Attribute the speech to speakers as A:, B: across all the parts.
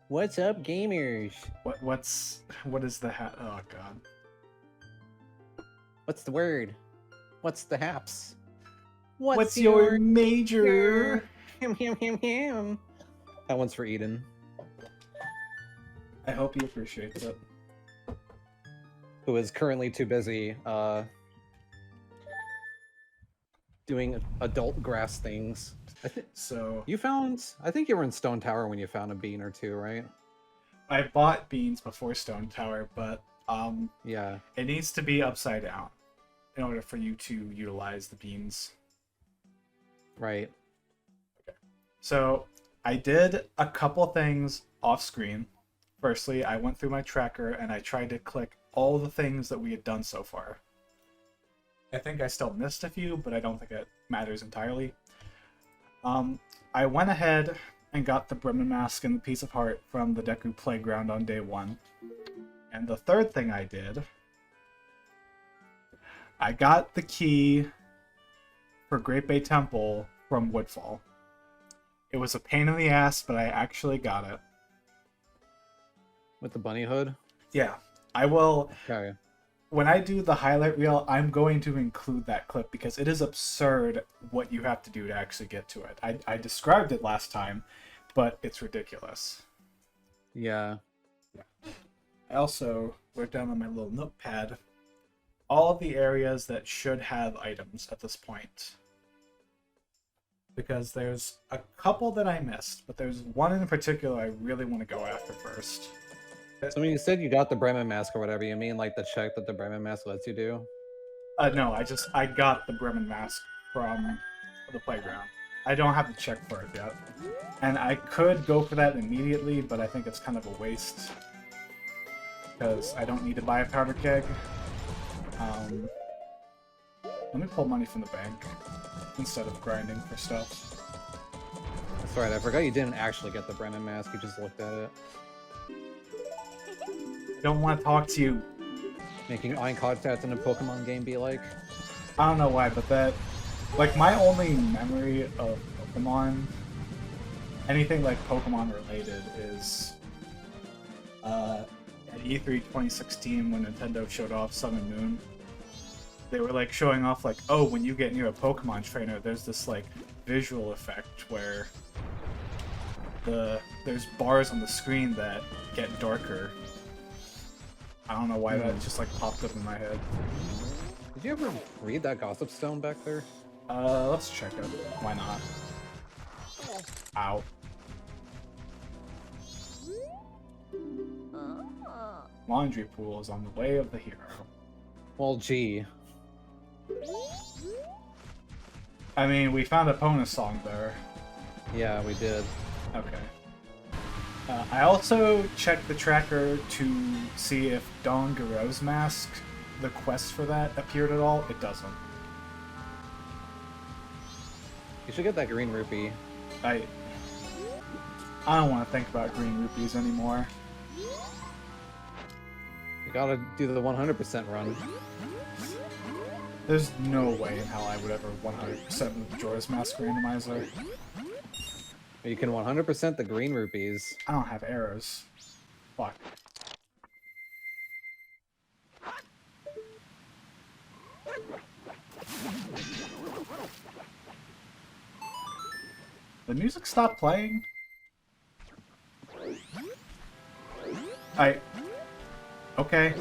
A: What's up, gamers?
B: What is the hat? Oh god.
A: What's the word? What's the haps? What's
B: What's your
A: your
B: major?
A: Him, him, him, him. That one's for Eden,
B: I hope he appreciates it.
A: who is currently too busy doing adult grass things.
B: So
A: I think you were in Stone Tower when you found a bean or two, right?
B: I bought beans before Stone Tower, but
A: Yeah.
B: it needs to be upside down in order for you to utilize the beans.
A: Right.
B: So I did a couple things off screen. Firstly, I went through my tracker and I tried to click all the things that we had done so far. I think I still missed a few, but I don't think it matters entirely. I went ahead and got the Bremen Mask and the Piece of Heart from the Deku Playground on day 1. And the third thing I did, I got the key for Great Bay Temple from Woodfall. It was a pain in the ass, but I actually got it.
A: With the bunny hood?
B: Yeah, I will.
A: Okay.
B: When I do the highlight reel, I'm going to include that clip because it is absurd what you have to do to actually get to it. I described it last time, but it's ridiculous.
A: Yeah.
B: I also wrote down on my little notepad all of the areas that should have items at this point. Because there's a couple that I missed, but there's one in particular I really want to go after first.
A: So when you said you got the Bremen Mask or whatever, you mean like the check that the Bremen Mask lets you do?
B: No, I got the Bremen Mask from the playground. I don't have to check for it yet. And I could go for that immediately, but I think it's kind of a waste. Because I don't need to buy a powder keg. Let me pull money from the bank instead of grinding for stuff.
A: That's right, I forgot you didn't actually get the Bremen Mask, you just looked at it.
B: I don't want to talk to you.
A: Making eye contact in a Pokemon game be like?
B: I don't know why, but that... Like, my only memory of Pokemon, anything like Pokemon related, is at E3 2016 when Nintendo showed off Sun and Moon. They were like showing off like, oh, when you get near a Pokemon trainer, there's this like visual effect where there's bars on the screen that get darker. I don't know why that just like popped up in my head.
A: Did you ever read that Gossip Stone back there?
B: Let's check it. Why not? Ow. Laundry pool is on the way of the hero.
A: Well, gee.
B: I mean, we found a bonus song there.
A: Yeah, we did.
B: Okay. I also checked the tracker to see if Don Garot's mask, the quest for that, appeared at all. It doesn't.
A: You should get that green rupee.
B: I don't want to think about green rupees anymore.
A: You gotta do the 100% run.
B: There's no way in hell I would ever 100% with Majora's Mask Randomizer.
A: You can 100% the green rupees.
B: I don't have arrows. Fuck. The music stopped playing? Okay.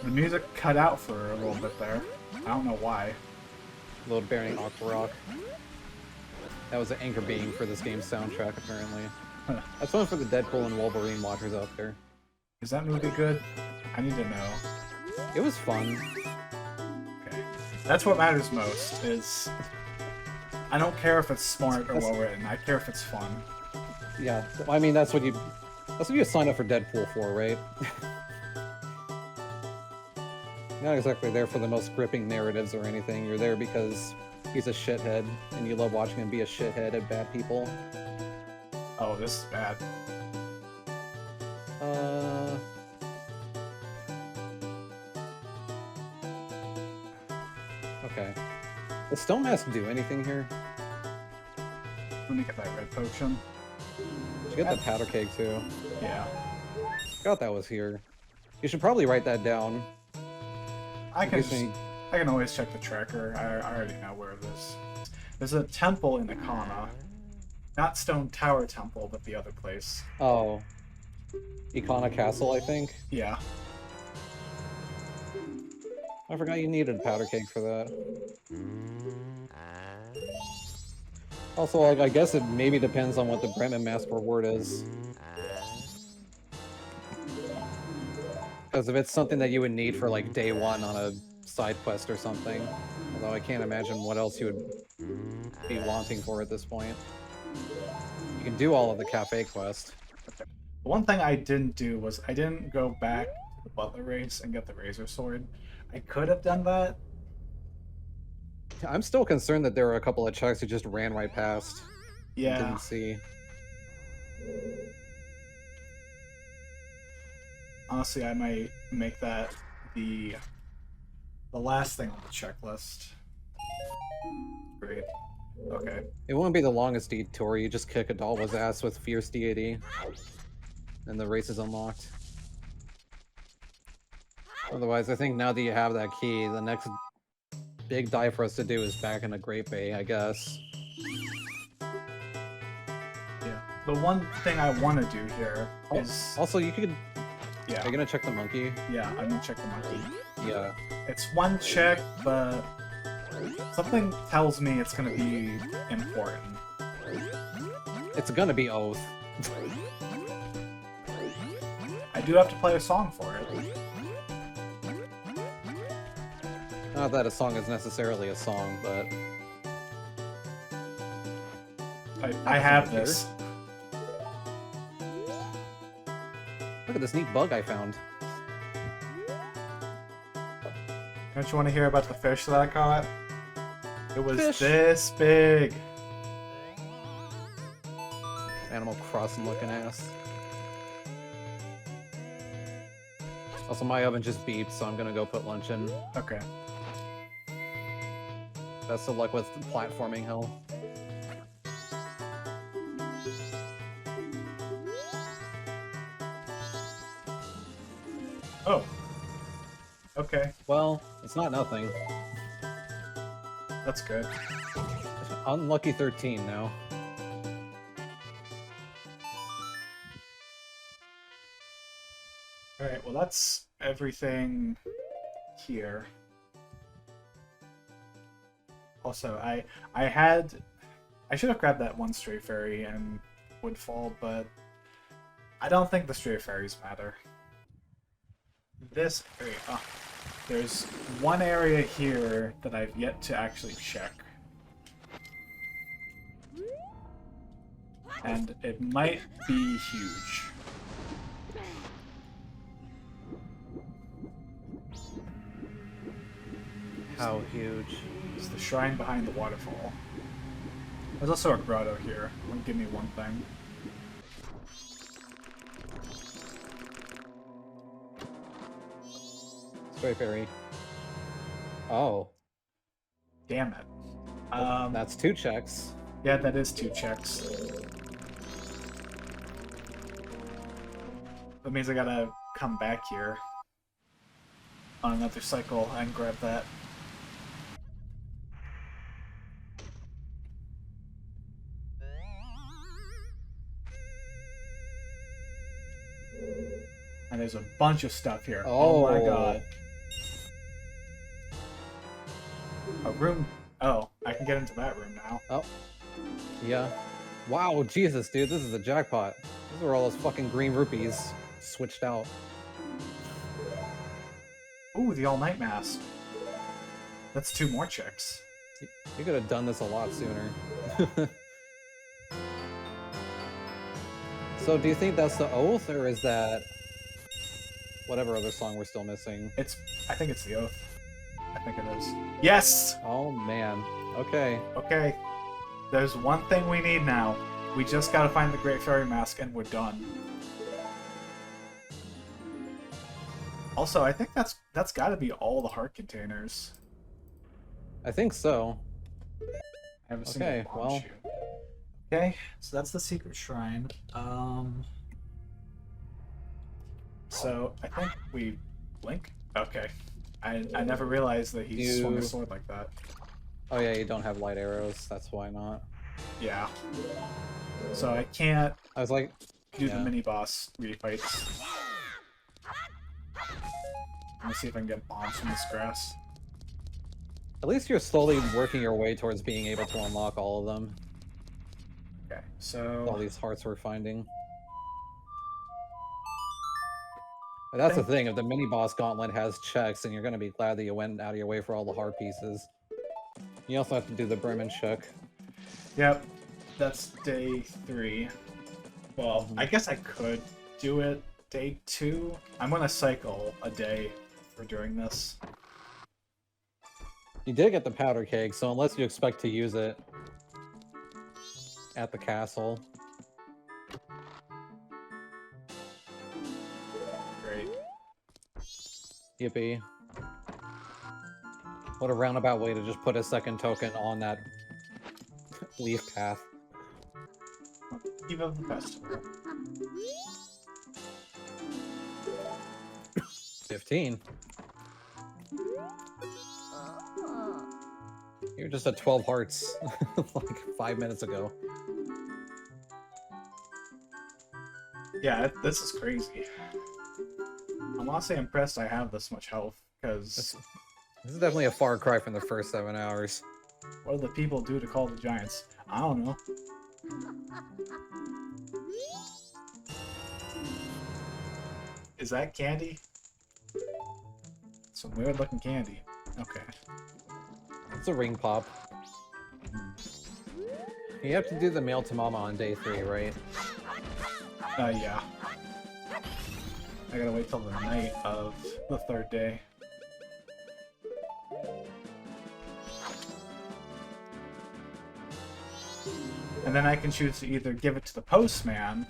B: The music cut out for a little bit there. I don't know why.
A: Load bearing Aqua Rock. That was an anchor being for this game's soundtrack, apparently. That's one for the Deadpool and Wolverine watchers out there.
B: Is that movie good? I need to know.
A: It was fun.
B: Okay. That's what matters most, is... I don't care if it's smart or well written, I care if it's fun.
A: Yeah, I mean, that's what you signed up for Deadpool for, right? You're not exactly there for the most gripping narratives or anything. You're there because he's a shithead, and you love watching him be a shithead at bad people.
B: Oh, this is bad.
A: Okay. Does Stone Mask do anything here?
B: Let me get that red potion.
A: Did you get the powder cake too?
B: Yeah.
A: Forgot that was here. You should probably write that down.
B: I can always check the tracker. I already know where it is. There's a temple in Ikana. Not Stone Tower Temple, but the other place.
A: Oh. Ikana Castle, I think?
B: Yeah.
A: I forgot you needed a powder cake for that. Also, like, I guess it maybe depends on what the Brentman Mask reward is. Because if it's something that you would need for, like, day one on a side quest or something. Although I can't imagine what else you would be wanting for at this point. You can do all of the cafe quest.
B: Okay. One thing I didn't do was I didn't go back to the Butler race and get the Razor Sword. I could have done that.
A: I'm still concerned that there were a couple of checks who just ran right past.
B: Yeah.
A: Didn't see.
B: Honestly, I might make that the last thing on the checklist. Great. Okay.
A: It won't be the longest detour. You just kick a Dalwa's ass with Fierce Deity. And the race is unlocked. Otherwise, I think now that you have that key, the next big dive for us to do is back in the Great Bay, I guess.
B: Yeah. The one thing I want to do here is...
A: Also, you could...
B: Yeah.
A: Are you gonna check the monkey?
B: Yeah, I'm gonna check the monkey.
A: Yeah.
B: It's one check, but something tells me it's gonna be important.
A: It's gonna be Oath.
B: I do have to play a song for it.
A: Not that a song is necessarily a song, but...
B: I have this.
A: Look at this neat bug I found.
B: Don't you want to hear about the fish that I caught? It was
A: Fish.
B: this big.
A: Animal Crossing looking ass. Also, my oven just beeped, so I'm gonna go put lunch in.
B: Okay.
A: Best of luck with platforming hell.
B: Oh. Okay.
A: Well, it's not nothing.
B: That's good.
A: Unlucky 13 now.
B: Alright, well that's everything here. Also, I should have grabbed that one stray fairy and Woodfall, but I don't think the stray fairies matter. This area, there's one area here that I've yet to actually check. And it might be huge.
A: How huge?
B: It's the shrine behind the waterfall. There's also a grotto here. Won't give me one thing.
A: Stray fairy. Oh.
B: Damn it.
A: That's 2 checks.
B: Yeah, that is 2 checks. That means I gotta come back here on another cycle and grab that. And there's a bunch of stuff here. Oh my god. A room. Oh, I can get into that room now.
A: Oh. Yeah. Wow, Jesus, dude, this is a jackpot. These are all those fucking green rupees switched out.
B: Ooh, the all-night mask. That's 2 more checks.
A: You could have done this a lot sooner. So do you think that's the Oath, or is that whatever other song we're still missing?
B: I think it's the Oath. I think it is. Yes!
A: Oh, man. Okay.
B: Okay. There's one thing we need now. We just gotta find the Great Fairy Mask and we're done. Also, I think that's gotta be all the heart containers.
A: I think so.
B: I have a single launch shoe. Okay, so that's the secret shrine. So I think we blink. Okay, I never realized that he swung a sword like that.
A: Oh yeah, you don't have light arrows. That's why not.
B: Yeah. So I can't
A: I was like,
B: do the
A: yeah.
B: mini boss refights. Let me see if I can get bombs from this grass.
A: At least you're slowly working your way towards being able to unlock all of them.
B: Okay, so
A: All these hearts we're finding. But that's the thing, if the mini boss gauntlet has checks, and you're gonna be glad that you went out of your way for all the heart pieces. You also have to do the Bremen check.
B: Yep, that's day 3. Well, I guess I could do it day 2. I'm gonna cycle a day for doing this.
A: You did get the powder keg, so unless you expect to use it at the castle.
B: Great.
A: Yippee. What a roundabout way to just put a second token on that leaf path.
B: Eve of the festival.
A: 15. You're just at 12 hearts, like 5 minutes ago.
B: Yeah, this is crazy. I'm honestly impressed I have this much health, because...
A: This is definitely a far cry from the first 7 hours.
B: What do the people do to call the giants? I don't know. Is that candy? Some weird looking candy. Okay.
A: It's a ring pop. You have to do the mail to mama on day 3, right?
B: Yeah. I gotta wait till the night of the 3rd day. And then I can choose to either give it to the postman,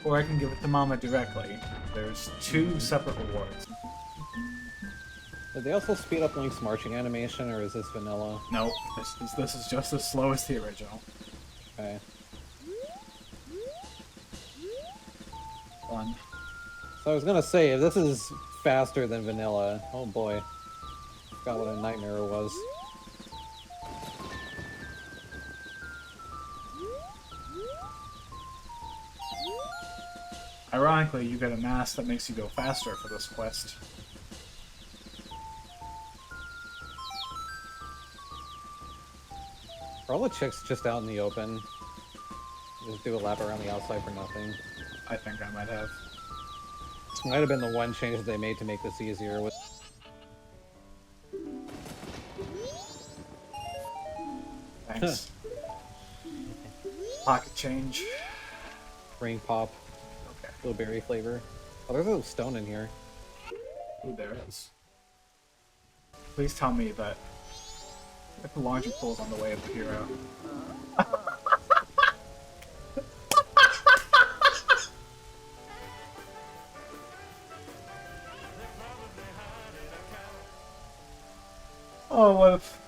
B: or I can give it to Mama directly. There's 2 separate rewards.
A: Did they also speed up Link's marching animation, or is this vanilla?
B: Nope, this is just as slow as the original.
A: Okay.
B: Fun.
A: So I was gonna say, if this is faster than vanilla, oh boy. Forgot what a nightmare it was.
B: Ironically, you get a mask that makes you go faster for this quest.
A: Are all the chicks just out in the open? Just do a lap around the outside for nothing.
B: I think I might have.
A: This might have been the one change that they made to make this easier with...
B: Thanks. Pocket change.
A: Ring pop.
B: Okay.
A: Blueberry flavor. Oh, there's a stone in here.
B: Ooh, there is. Please tell me that if the laundry pool's on the way of the hero. Oh, what if...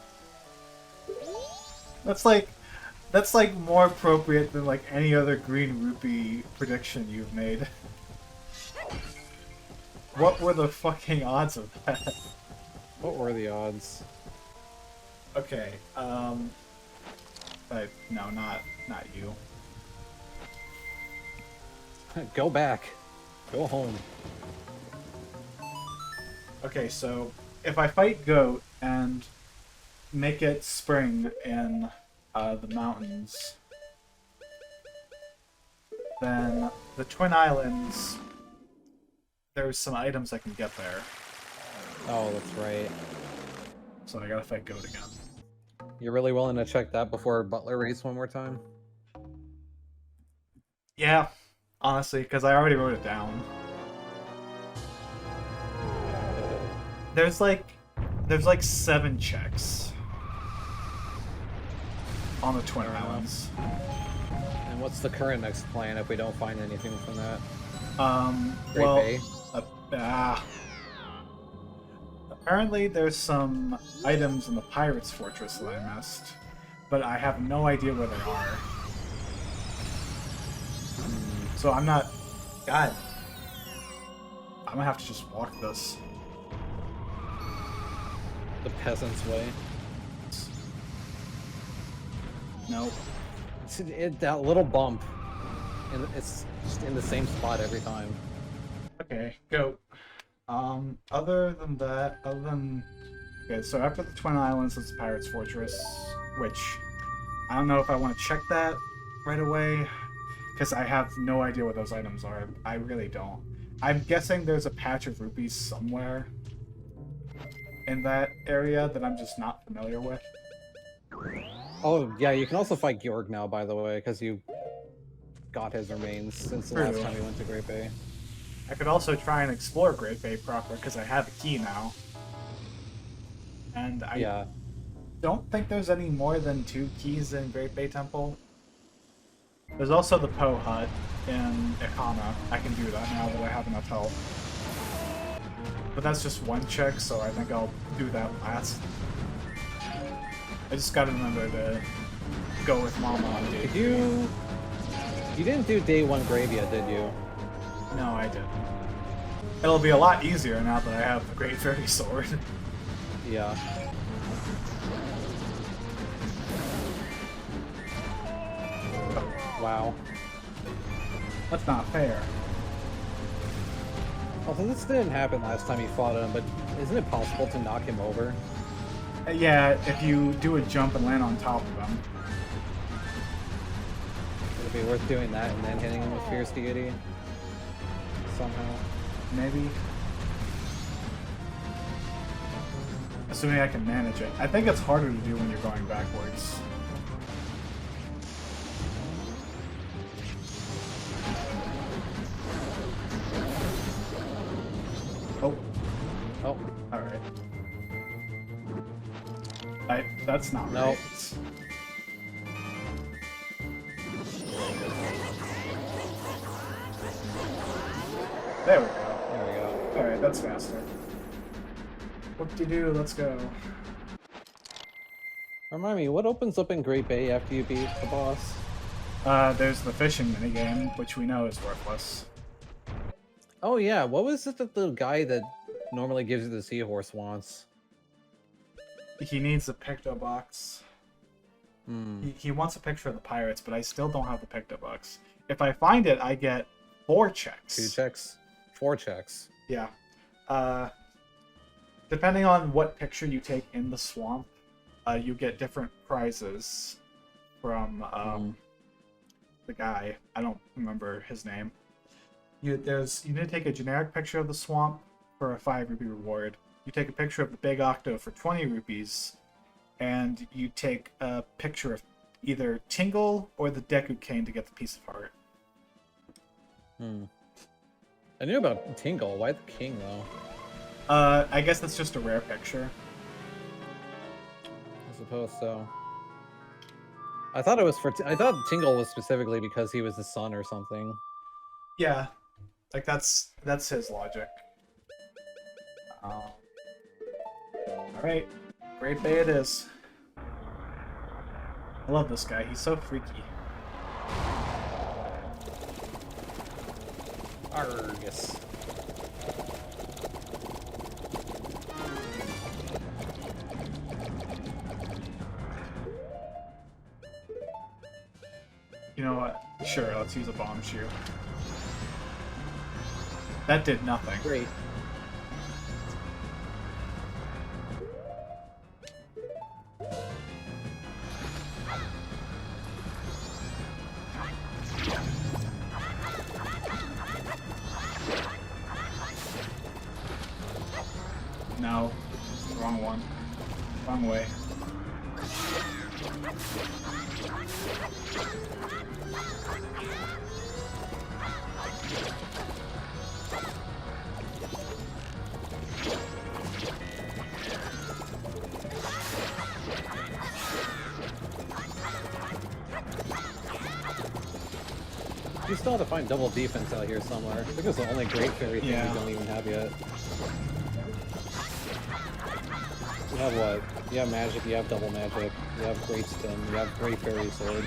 B: That's like more appropriate than like any other green rupee prediction you've made. What were the fucking odds of that?
A: What were the odds?
B: Okay, no, not you.
A: Go back. Go home.
B: Okay, so if I fight Goat and make it spring in the mountains, then the Twin Islands, there's some items I can get there.
A: Oh, that's right.
B: So I gotta fight Goat again.
A: You're really willing to check that before Butler race one more time?
B: Yeah, honestly, because I already wrote it down. There's like 7 checks on the Twin Islands.
A: And what's the current next plan if we don't find anything from that? Great
B: Well,
A: Bay?
B: apparently there's some items in the Pirates Fortress that I missed, but I have no idea where they are. So I'm not... God. I'm gonna have to just walk this.
A: The peasant's way.
B: Nope.
A: That little bump, and it's just in the same spot every time.
B: Okay, go. Other than that, okay, so after the Twin Islands, it's Pirate's Fortress, which I don't know if I want to check that right away, because I have no idea what those items are. I really don't. I'm guessing there's a patch of rupees somewhere in that area that I'm just not familiar with.
A: Oh, yeah, you can also fight Georg now, by the way, because you got his remains since the last
B: True.
A: time you went to Great Bay.
B: I could also try and explore Great Bay proper, because I have a key now. And I don't think there's any more than 2 keys in Great Bay Temple. There's also the Poe Hut in Ikana. I can do that now that I have enough health. But that's just one check, so I think I'll do that last. I just gotta remember to go with Mama on day 3.
A: You didn't do day 1 grave yet, did you?
B: No, I didn't. It'll be a lot easier now that I have the Great Fairy Sword.
A: Yeah. Wow.
B: That's not fair.
A: Also, this didn't happen last time you fought him, but isn't it possible to knock him over?
B: Yeah, if you do a jump and land on top of him.
A: Would it be worth doing that and then hitting him with Fierce Deity? Somehow.
B: Maybe. Assuming I can manage it. I think it's harder to do when you're going backwards. Oh.
A: Oh.
B: Alright. That's not
A: No.
B: right. There we go.
A: There we go.
B: Alright, that's faster. Whoop-de-doo, let's go.
A: Remind me, what opens up in Great Bay after you beat the boss?
B: There's the fishing minigame, which we know is worthless.
A: Oh yeah, what was it that the guy that normally gives you the seahorse wants?
B: He needs a picto box.
A: Hmm.
B: He wants a picture of the pirates, but I still don't have the picto box. If I find it, I get 4 checks.
A: 2 checks? 4 checks.
B: Yeah. Depending on what picture you take in the swamp, you get different prizes from the guy. I don't remember his name. You need to take a generic picture of the swamp for a 5 rupee reward. You take a picture of the big octo for 20 rupees, and you take a picture of either Tingle or the Deku Cane to get the piece of heart.
A: Hmm. I knew about Tingle. Why the king though?
B: I guess that's just a rare picture.
A: I suppose so. I thought it was for. I thought Tingle was specifically because he was the son or something.
B: Yeah, like that's his logic. All right, Great Bay it is. I love this guy. He's so freaky.
A: Argus.
B: You know what? Sure, let's use a bomb shoe. That did nothing.
A: Great.
B: No. Wrong one. Wrong way.
A: You still have to find double defense out here somewhere. I think it's the only great fairy thing
B: Yeah.
A: you don't even have yet. You have what? You have magic, you have double magic, you have great stem, you have great fairy sword.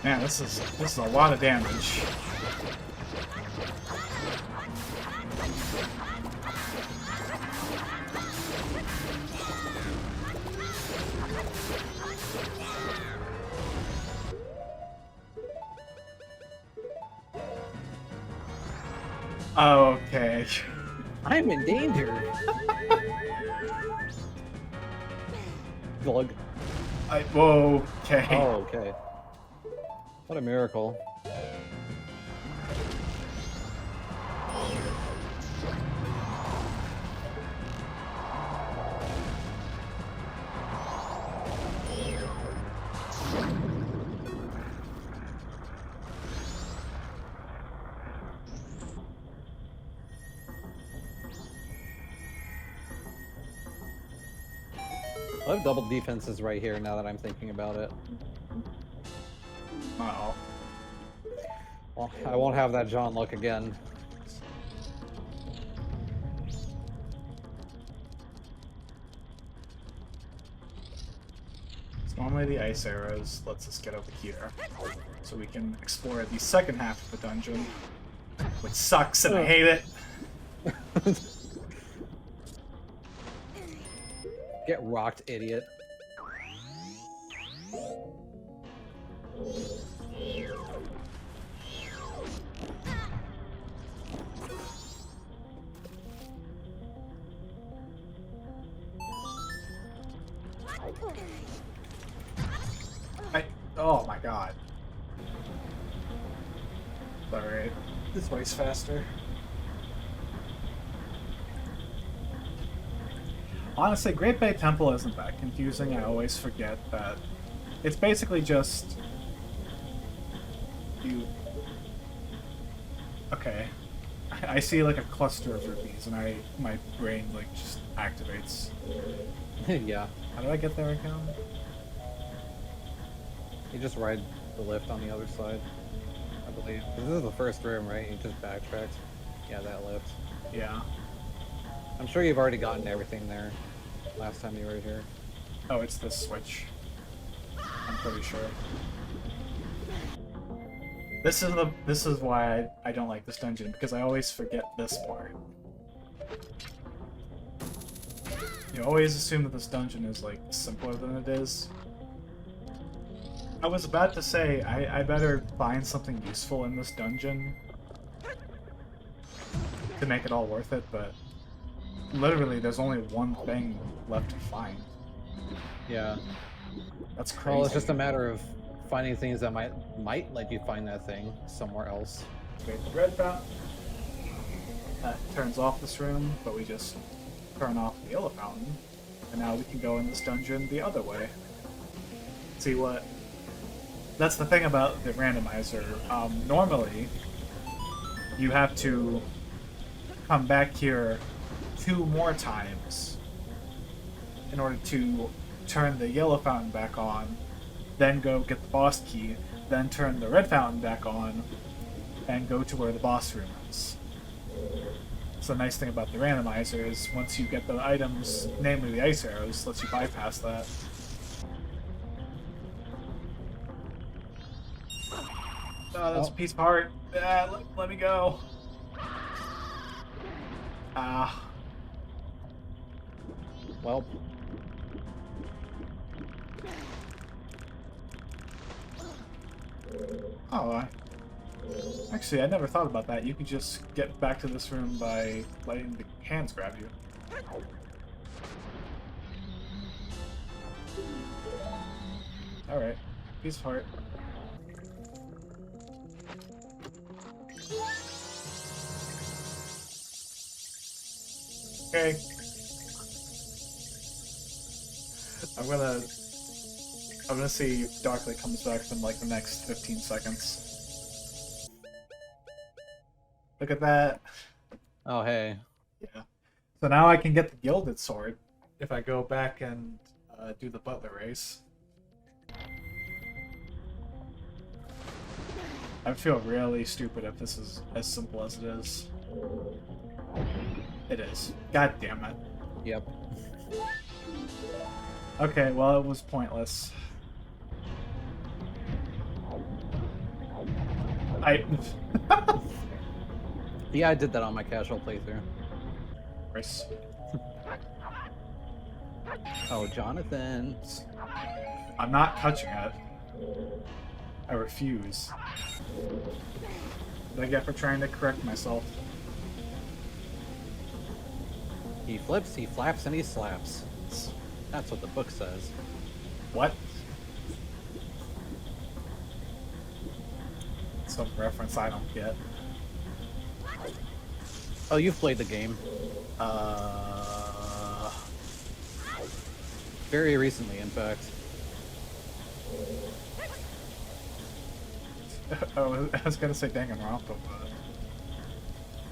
B: Man, this is a lot of damage. Okay.
A: I'm in danger. Glug.
B: Whoa. Okay.
A: Oh, okay. What a miracle. I have double defenses right here now that I'm thinking about it.
B: Uh-oh.
A: Well, I won't have that John look again.
B: So normally the ice arrows lets us get over here, so we can explore the second half of the dungeon, which sucks and I hate it.
A: Get rocked, idiot.
B: Oh my god. Alright, this way's faster. Honestly, Great Bay Temple isn't that confusing. I always forget that it's basically just you. Okay, I see like a cluster of rupees, and my brain like just activates.
A: Yeah.
B: How do I get there again?
A: You just ride the lift on the other side, I believe. This is the first room, right? You just backtracked. Yeah, that lift.
B: Yeah.
A: I'm sure you've already gotten everything there last time you were here.
B: Oh, it's this switch. I'm pretty sure. This is why I don't like this dungeon, because I always forget this part. You always assume that this dungeon is like simpler than it is. I was about to say I better find something useful in this dungeon to make it all worth it, but literally there's only one thing left to find.
A: Yeah.
B: That's crazy.
A: Well, it's just a matter of finding things that might let you find that thing somewhere else.
B: Okay, the red fountain. That turns off this room, but we just turn off the yellow fountain, and now we can go in this dungeon the other way. See what? That's the thing about the randomizer. Normally, you have to come back here 2 more times in order to turn the yellow fountain back on, then go get the boss key, then turn the red fountain back on, and go to where the boss room is. So the nice thing about the randomizer is once you get the items, namely the ice arrows, lets you bypass that. Oh, that's a piece of heart. Ah, let me go. Ah.
A: Well,
B: Oh, actually, I never thought about that. You can just get back to this room by letting the hands grab you. Alright. Piece of heart. Okay. I'm gonna see if Darkly comes back in like the next 15 seconds. Look at that.
A: oh hey.
B: Yeah. So now I can get the Gilded Sword if I go back and do the Butler race. I feel really stupid if this is as simple as it is. It is. God damn it.
A: Yep.
B: Okay, well, it was pointless. I.
A: Yeah, I did that on my casual playthrough.
B: Chris.
A: Oh, Jonathan.
B: I'm not touching it. I refuse. What I get for trying to correct myself.
A: He flips, he flaps, and he slaps. That's what the book says.
B: What? Some reference I don't get.
A: Oh, you've played the game. Very recently, in fact.
B: Oh, I was gonna say Danganronpa, but...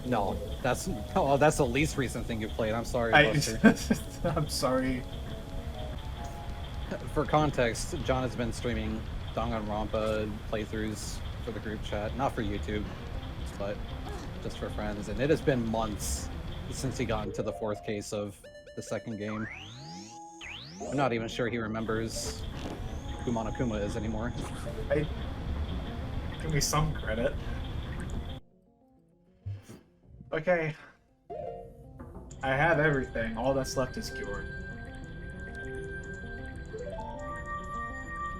A: No, that's the least recent thing you've played. I'm sorry, Buster.
B: I'm sorry.
A: For context, John has been streaming Danganronpa playthroughs for the group chat, not for YouTube, but just for friends, and it has been months since he got into the 4th case of the 2nd game. I'm not even sure he remembers who Monokuma is anymore.
B: Give me some credit. Okay. I have everything. All that's left is cured.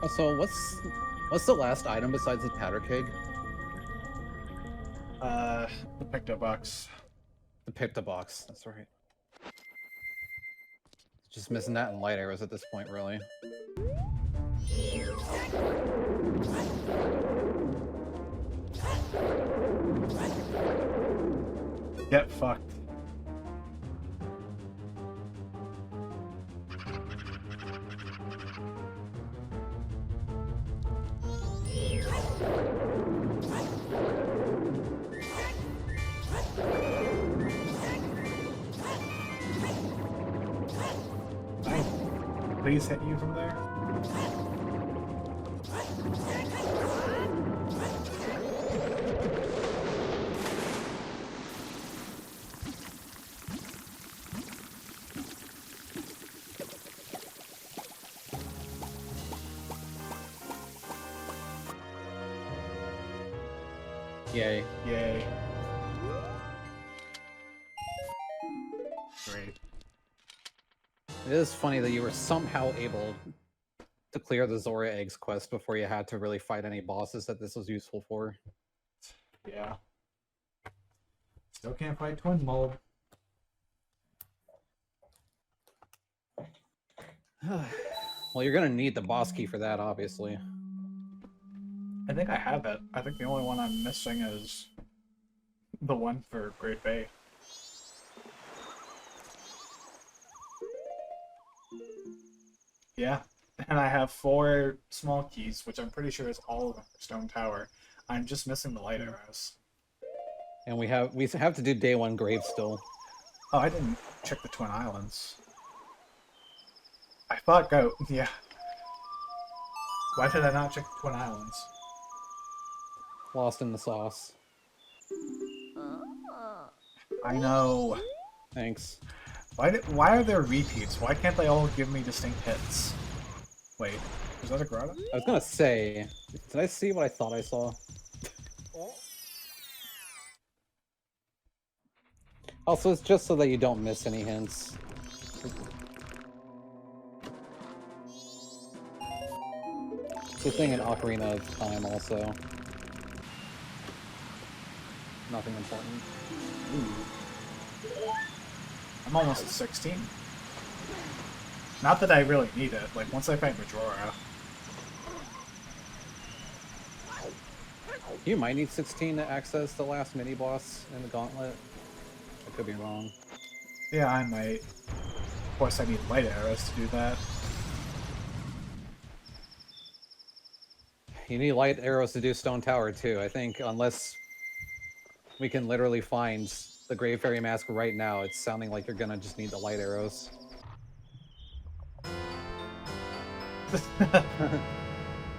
A: Also, what's the last item besides the powder keg?
B: The picked-up box.
A: The Pipta box, that's right. Just missing that and light arrows at this point, really.
B: Get fucked. Please hit you from there.
A: Yay.
B: Yay. Great.
A: It is funny that you were somehow able to clear the Zora Eggs quest before you had to really fight any bosses that this was useful for.
B: Yeah. Still can't fight Twin Mold.
A: Well, you're gonna need the boss key for that, obviously.
B: I think I have it. I think the only one I'm missing is the one for Great Bay. Yeah, and I have 4 small keys, which I'm pretty sure is all of them for Stone Tower. I'm just missing the light arrows.
A: And we have to do day 1 grave still.
B: Oh, I didn't check the Twin Islands. I thought go. Yeah. Why did I not check the Twin Islands?
A: Lost in the sauce.
B: I know.
A: Thanks.
B: Why are there repeats? Why can't they all give me distinct hits? Wait, was that a grotto?
A: I was gonna say, did I see what I thought I saw? Also, it's just so that you don't miss any hints. It's a thing in Ocarina of Time, also. Nothing important.
B: Ooh. I'm almost at 16. Not that I really need it. Like, once I fight Majora.
A: You might need 16 to access the last mini-boss in the gauntlet. I could be wrong.
B: Yeah, I might. Of course, I need light arrows to do that.
A: You need light arrows to do Stone Tower, too. I think, unless we can literally find the Grave Fairy Mask right now, it's sounding like you're gonna just need the light arrows.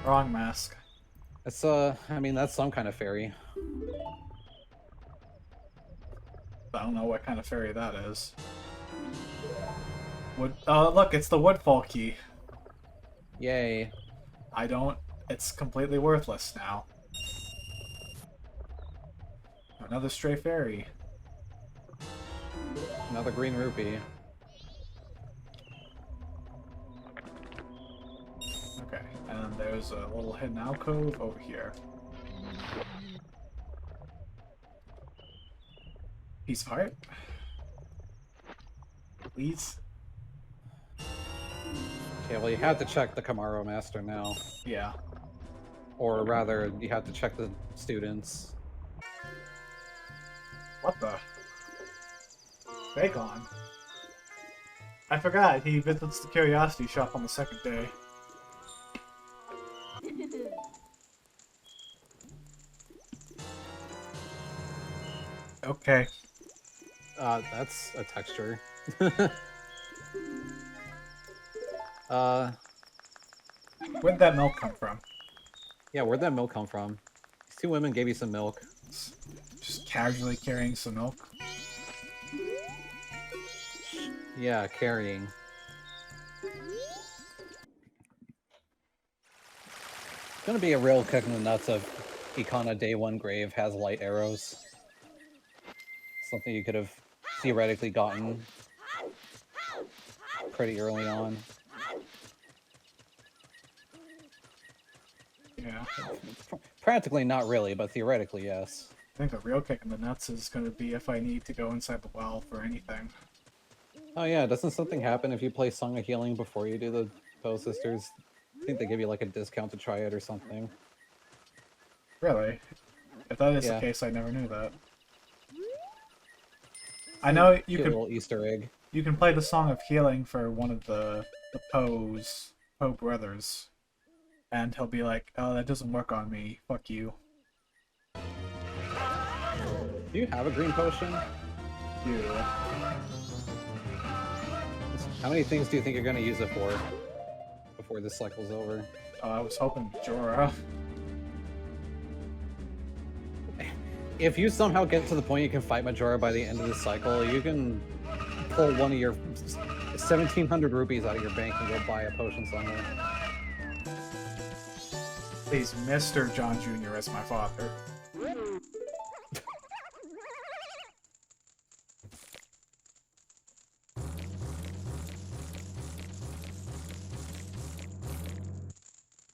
B: Wrong mask.
A: It's, I mean, that's some kind of fairy.
B: I don't know what kind of fairy that is. Wood. Look, it's the Woodfall key.
A: Yay.
B: I don't. It's completely worthless now. another stray fairy.
A: Another green rupee.
B: Okay, and there's a little hidden alcove over here. Piece of heart. Please.
A: Okay, well, you have to check the Camaro Master now.
B: Yeah.
A: Or rather, you have to check the students.
B: What the? Bacon. I forgot, he visits the curiosity shop on the second day. Okay.
A: That's a texture.
B: Where'd that milk come from?
A: Yeah, where'd that milk come from? These two women gave you some milk.
B: Just casually carrying some milk?
A: Yeah, carrying. It's gonna be a real kick in the nuts of Ikana Day 1 Grave has light arrows. Something you could have theoretically gotten pretty early on.
B: Yeah.
A: Practically not really, but theoretically yes.
B: I think the real kick in the nuts is going to be if I need to go inside the well for anything.
A: Oh yeah, doesn't something happen if you play Song of Healing before you do the Poe Sisters? I think they give you like a discount to try it or something.
B: Really? If that is
A: Yeah.
B: the case, I never knew that. I know you
A: Cute
B: can
A: little Easter egg.
B: you can play the Song of Healing for one of the Poe brothers, and he'll be like, "Oh, that doesn't work on me. Fuck you."
A: Do you have a green potion?
B: Dude.
A: How many things do you think you're gonna use it for before this cycle's over?
B: I was hoping Majora.
A: If you somehow get to the point you can fight Majora by the end of the cycle, you can pull one of your 1,700 rupees out of your bank and go buy a potion somewhere.
B: Please, Mr. John Jr. as my father.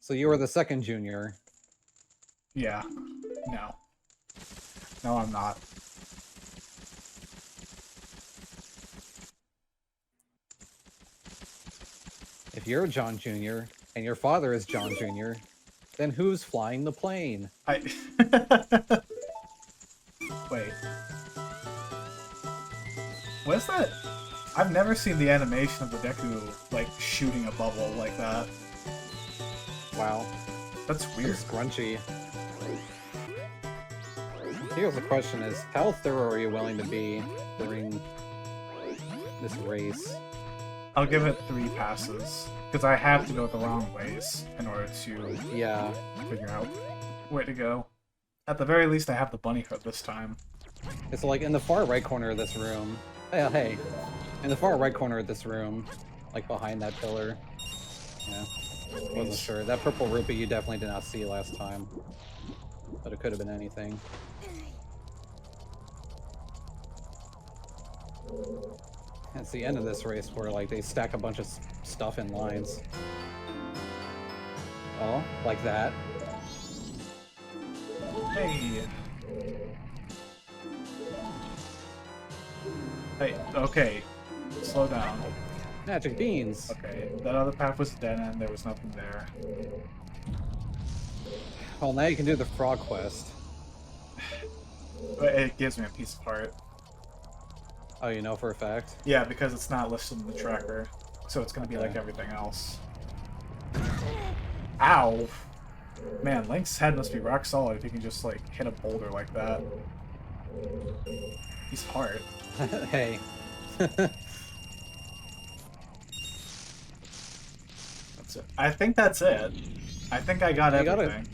A: So you were the second junior.
B: Yeah. No. No, I'm not.
A: If you're John Jr. and your father is John Jr., then who's flying the plane?
B: I... Wait. What's that? I've never seen the animation of the Deku, like, shooting a bubble like that.
A: Wow.
B: That's weird.
A: It's scrunchy. Here's the question is, how thorough are you willing to be during this race?
B: I'll give it 3 passes, because I have to go the wrong ways in order to
A: Yeah.
B: figure out where to go. At the very least, I have the bunny hood this time.
A: It's like in the far right corner of this room. Hey. In the far right corner of this room, like behind that pillar. Yeah. Wasn't sure. That purple rupee you definitely did not see last time. But it could have been anything. It's the end of this race where like they stack a bunch of stuff in lines. Oh, like that.
B: Hey! Hey, okay. Slow down.
A: Magic beans.
B: Okay, that other path was a dead end, there was nothing there.
A: Well, now you can do the frog quest.
B: But it gives me a piece of heart.
A: Oh, you know for a fact?
B: Yeah, because it's not listed in the tracker, so it's gonna be like
A: Okay.
B: everything else. Ow! Man, Link's head must be rock solid if he can just, like, hit a boulder like that. He's hard.
A: Hey.
B: That's it. I think that's it. I think I got
A: You got it.
B: everything.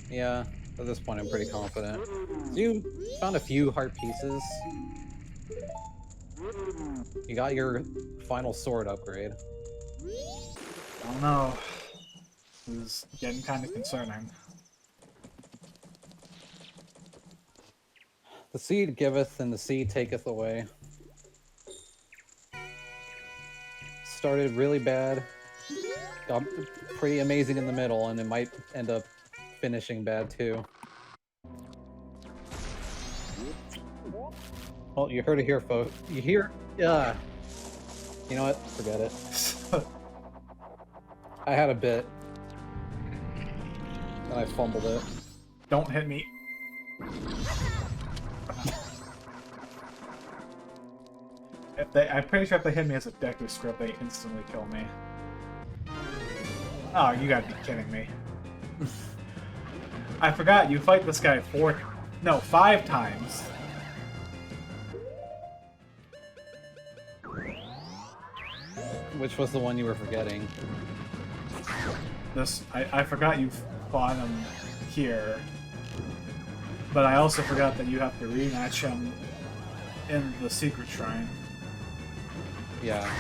A: Yeah, at this point I'm pretty confident. So you found a few heart pieces. You got your final sword upgrade.
B: I don't know. This is getting kind of concerning.
A: The seed giveth and the seed taketh away. Started really bad, got pretty amazing in the middle, and it might end up finishing bad too. Well, you heard it here, folks. You hear? Yeah. You know what? Forget it. I had a bit, and I fumbled it.
B: Don't hit me. I'm pretty sure if they hit me as a Deku script, they instantly kill me. Oh, you gotta be kidding me. I forgot, you fight this guy 5 times.
A: Which was the one you were forgetting?
B: I forgot you fought him here. But I also forgot that you have to rematch him in the secret shrine.
A: Yeah.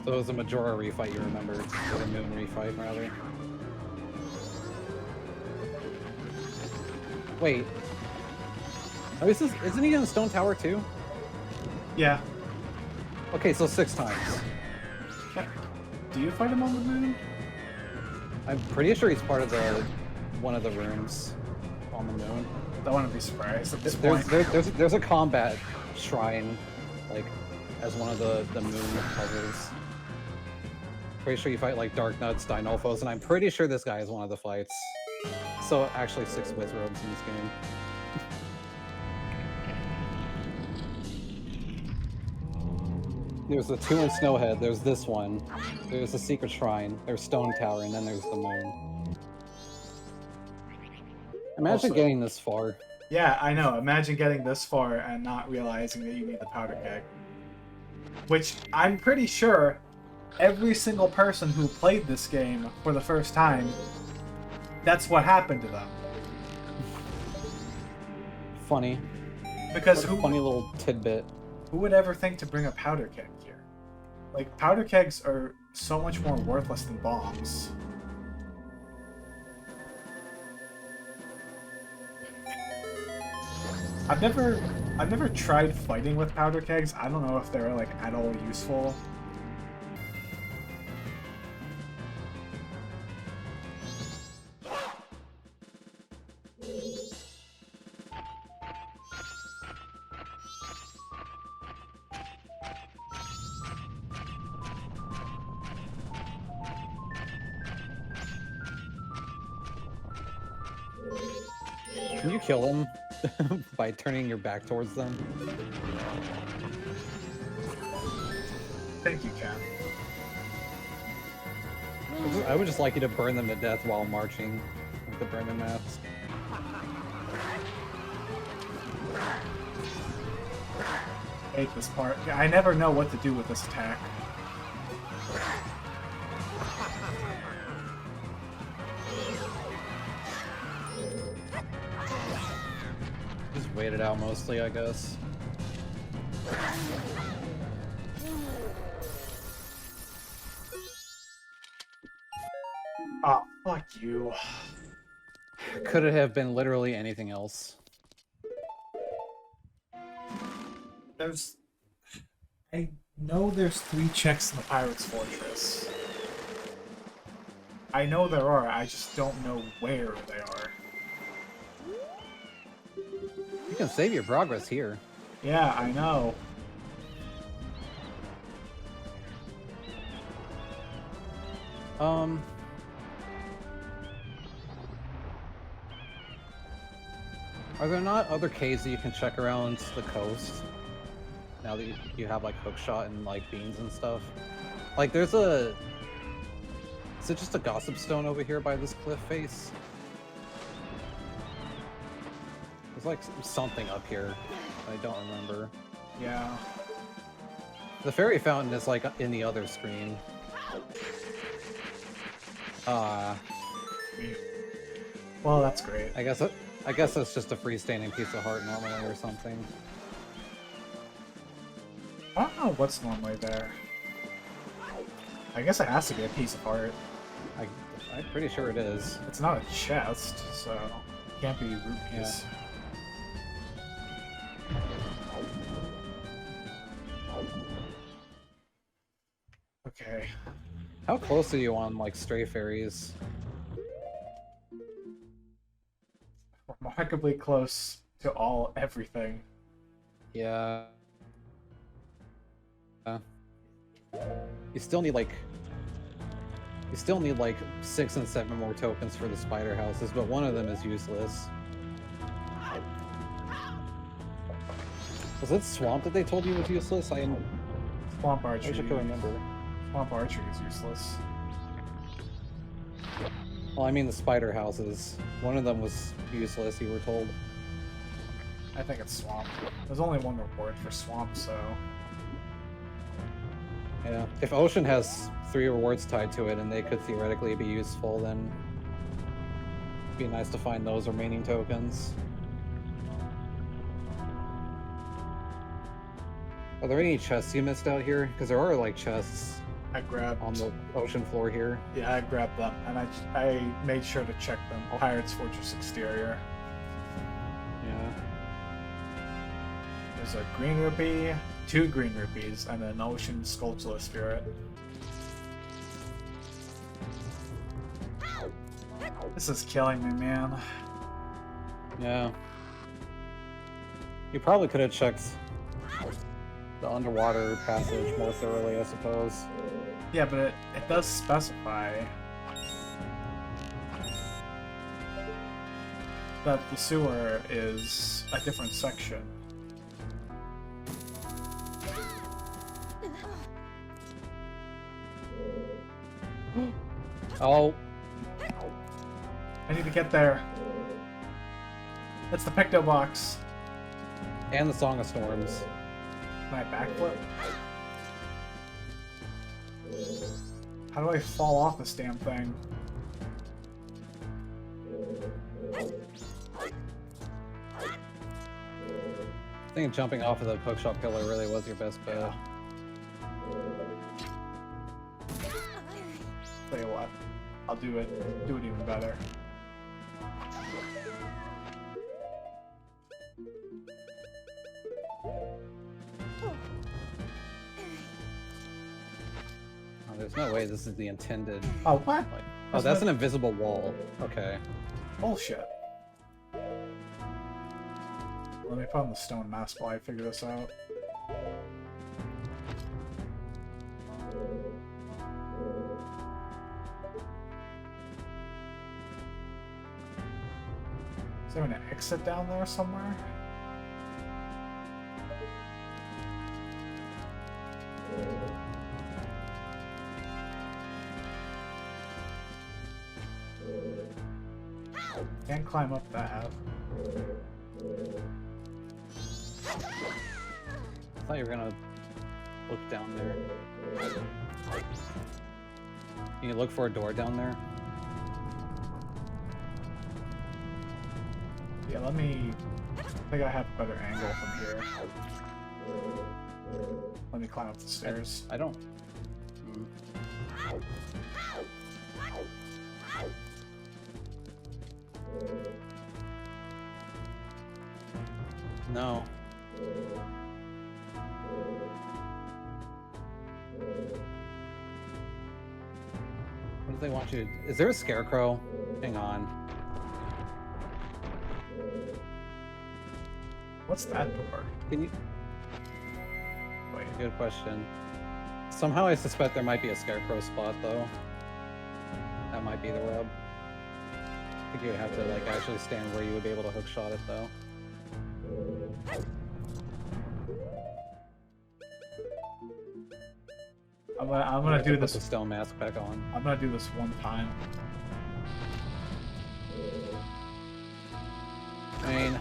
A: So it was a Majora refight you remembered, or the Moon refight, rather. Wait. Oh, isn't he in the Stone Tower too?
B: Yeah.
A: Okay, so 6 times.
B: Do you fight him on the moon?
A: I'm pretty sure he's part of one of the rooms on the moon.
B: I wouldn't be surprised at this point.
A: There's a combat shrine, like, as one of the moon puzzles. Pretty sure you fight like Dark Nuts, Dinolfos, and I'm pretty sure this guy is one of the fights. So actually 6 Wizards in this game. There's the 2 in Snowhead, there's this one, there's the Secret Shrine, there's Stone Tower, and then there's the moon. Imagine
B: Also,
A: getting this far.
B: Yeah, I know. Imagine getting this far and not realizing that you need the powder keg. Which, I'm pretty sure every single person who played this game for the first time, that's what happened to them.
A: Funny.
B: Because
A: funny little tidbit.
B: Who would ever think to bring a powder keg here? Like, powder kegs are so much more worthless than bombs. I've never tried fighting with powder kegs. I don't know if they're like at all useful.
A: Can you kill him by turning your back towards them?
B: I think you can.
A: I would just like you to burn them to death while marching with the Bremen maps.
B: I hate this part. I never know what to do with this attack.
A: Just wait it out mostly, I guess.
B: Oh, fuck you.
A: Could it have been literally anything else?
B: I know there's 3 checks in the Pirate's Fortress. I know there are, I just don't know where they are.
A: You can save your progress here.
B: Yeah, I know.
A: Are there not other caves that you can check around the coast? Now that you have like hookshot and like beans and stuff? Like there's a... Is it just a gossip stone over here by this cliff face? There's like something up here. I don't remember.
B: Yeah.
A: The fairy fountain is like in the other screen.
B: Well, that's great.
A: I guess it's just a freestanding piece of heart normally or something.
B: I don't know what's normally there. I guess it has to be a piece of heart.
A: I'm pretty sure it is.
B: It's not a chest, so... Can't be rupees. Okay.
A: How close are you on like stray fairies?
B: Remarkably close to everything.
A: Yeah. You still need like 6 and 7 more tokens for the spider houses, but one of them is useless. Was it swamp that they told you was useless?
B: Swamp
A: I
B: archery.
A: wish I could remember.
B: Swamp archery is useless.
A: Well, I mean the spider houses. One of them was useless, you were told.
B: I think it's swamp. There's only one reward for swamp, so
A: Yeah. If ocean has 3 rewards tied to it and they could theoretically be useful, then it'd be nice to find those remaining tokens. Are there any chests you missed out here? Because there are like chests
B: I grabbed.
A: on the ocean floor here.
B: Yeah, I grabbed them, and I made sure to check them. Pirate's Fortress exterior.
A: Yeah.
B: There's a green rupee, 2 green rupees, and an ocean sculptural spirit. This is killing me, man.
A: Yeah. You probably could have checked the underwater passage more thoroughly, I suppose.
B: Yeah, but it does specify that the sewer is a different section.
A: Oh,
B: I need to get there. It's the Picto Box.
A: and the Song of Storms.
B: Can I backflip? How do I fall off this damn thing?
A: I think jumping off of the hookshot pillar really was your best bet.
B: Yeah. Tell you what, I'll do it even better.
A: Oh, there's no way this is the intended.
B: Oh, what?
A: Like, oh, that's an invisible wall. Okay.
B: Bullshit. Let me put on the stone mask while I figure this out. Is there an exit down there somewhere? Can't climb up that.
A: I thought you were gonna look down there. Can you look for a door down there?
B: Yeah, let me... I think I have a better angle from here. Let me climb up the stairs.
A: I don't. No. What do they want you to... Is there a scarecrow? Hang on.
B: What's that door?
A: Can you...
B: Wait.
A: Good question. Somehow I suspect there might be a scarecrow spot, though. That might be the rub. I think you would have to, like, actually stand where you would be able to hookshot it, though.
B: I'm gonna do this.
A: Put the stone mask back on.
B: I'm gonna do this one time.
A: I mean,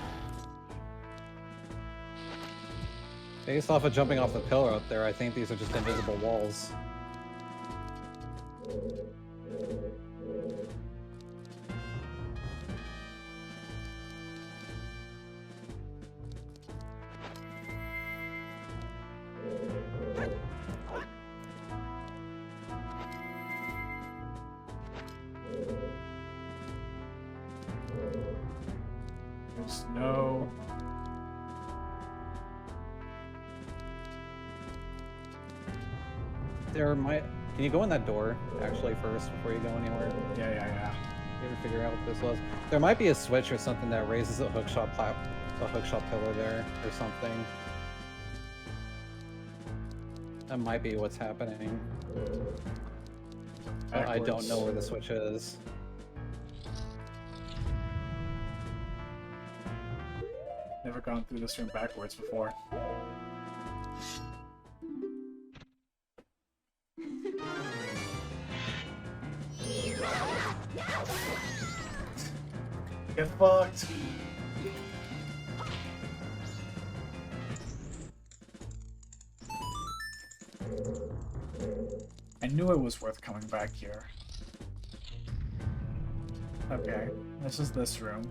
A: based off of jumping off the pillar up there, I think these are just invisible walls. There might... Can you go in that door, actually, first, before you go anywhere?
B: Yeah.
A: You ever figure out what this was? There might be a switch or something that raises a hookshot pillar there, or something. That might be what's happening. But I don't know where the switch is.
B: Never gone through this room backwards before. Get fucked! I knew it was worth coming back here. Okay, this is this room.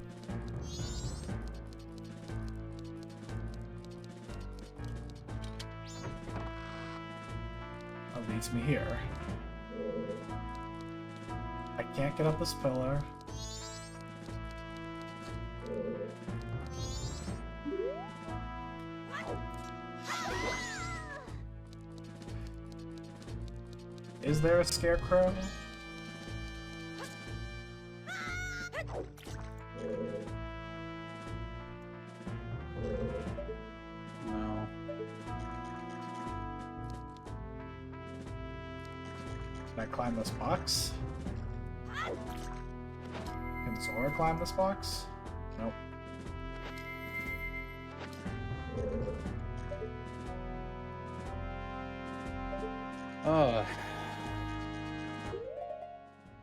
B: That leads me here. I can't get up this pillar. Is there a scarecrow?
A: No.
B: Can I climb this box? Can Zora climb this box? Nope.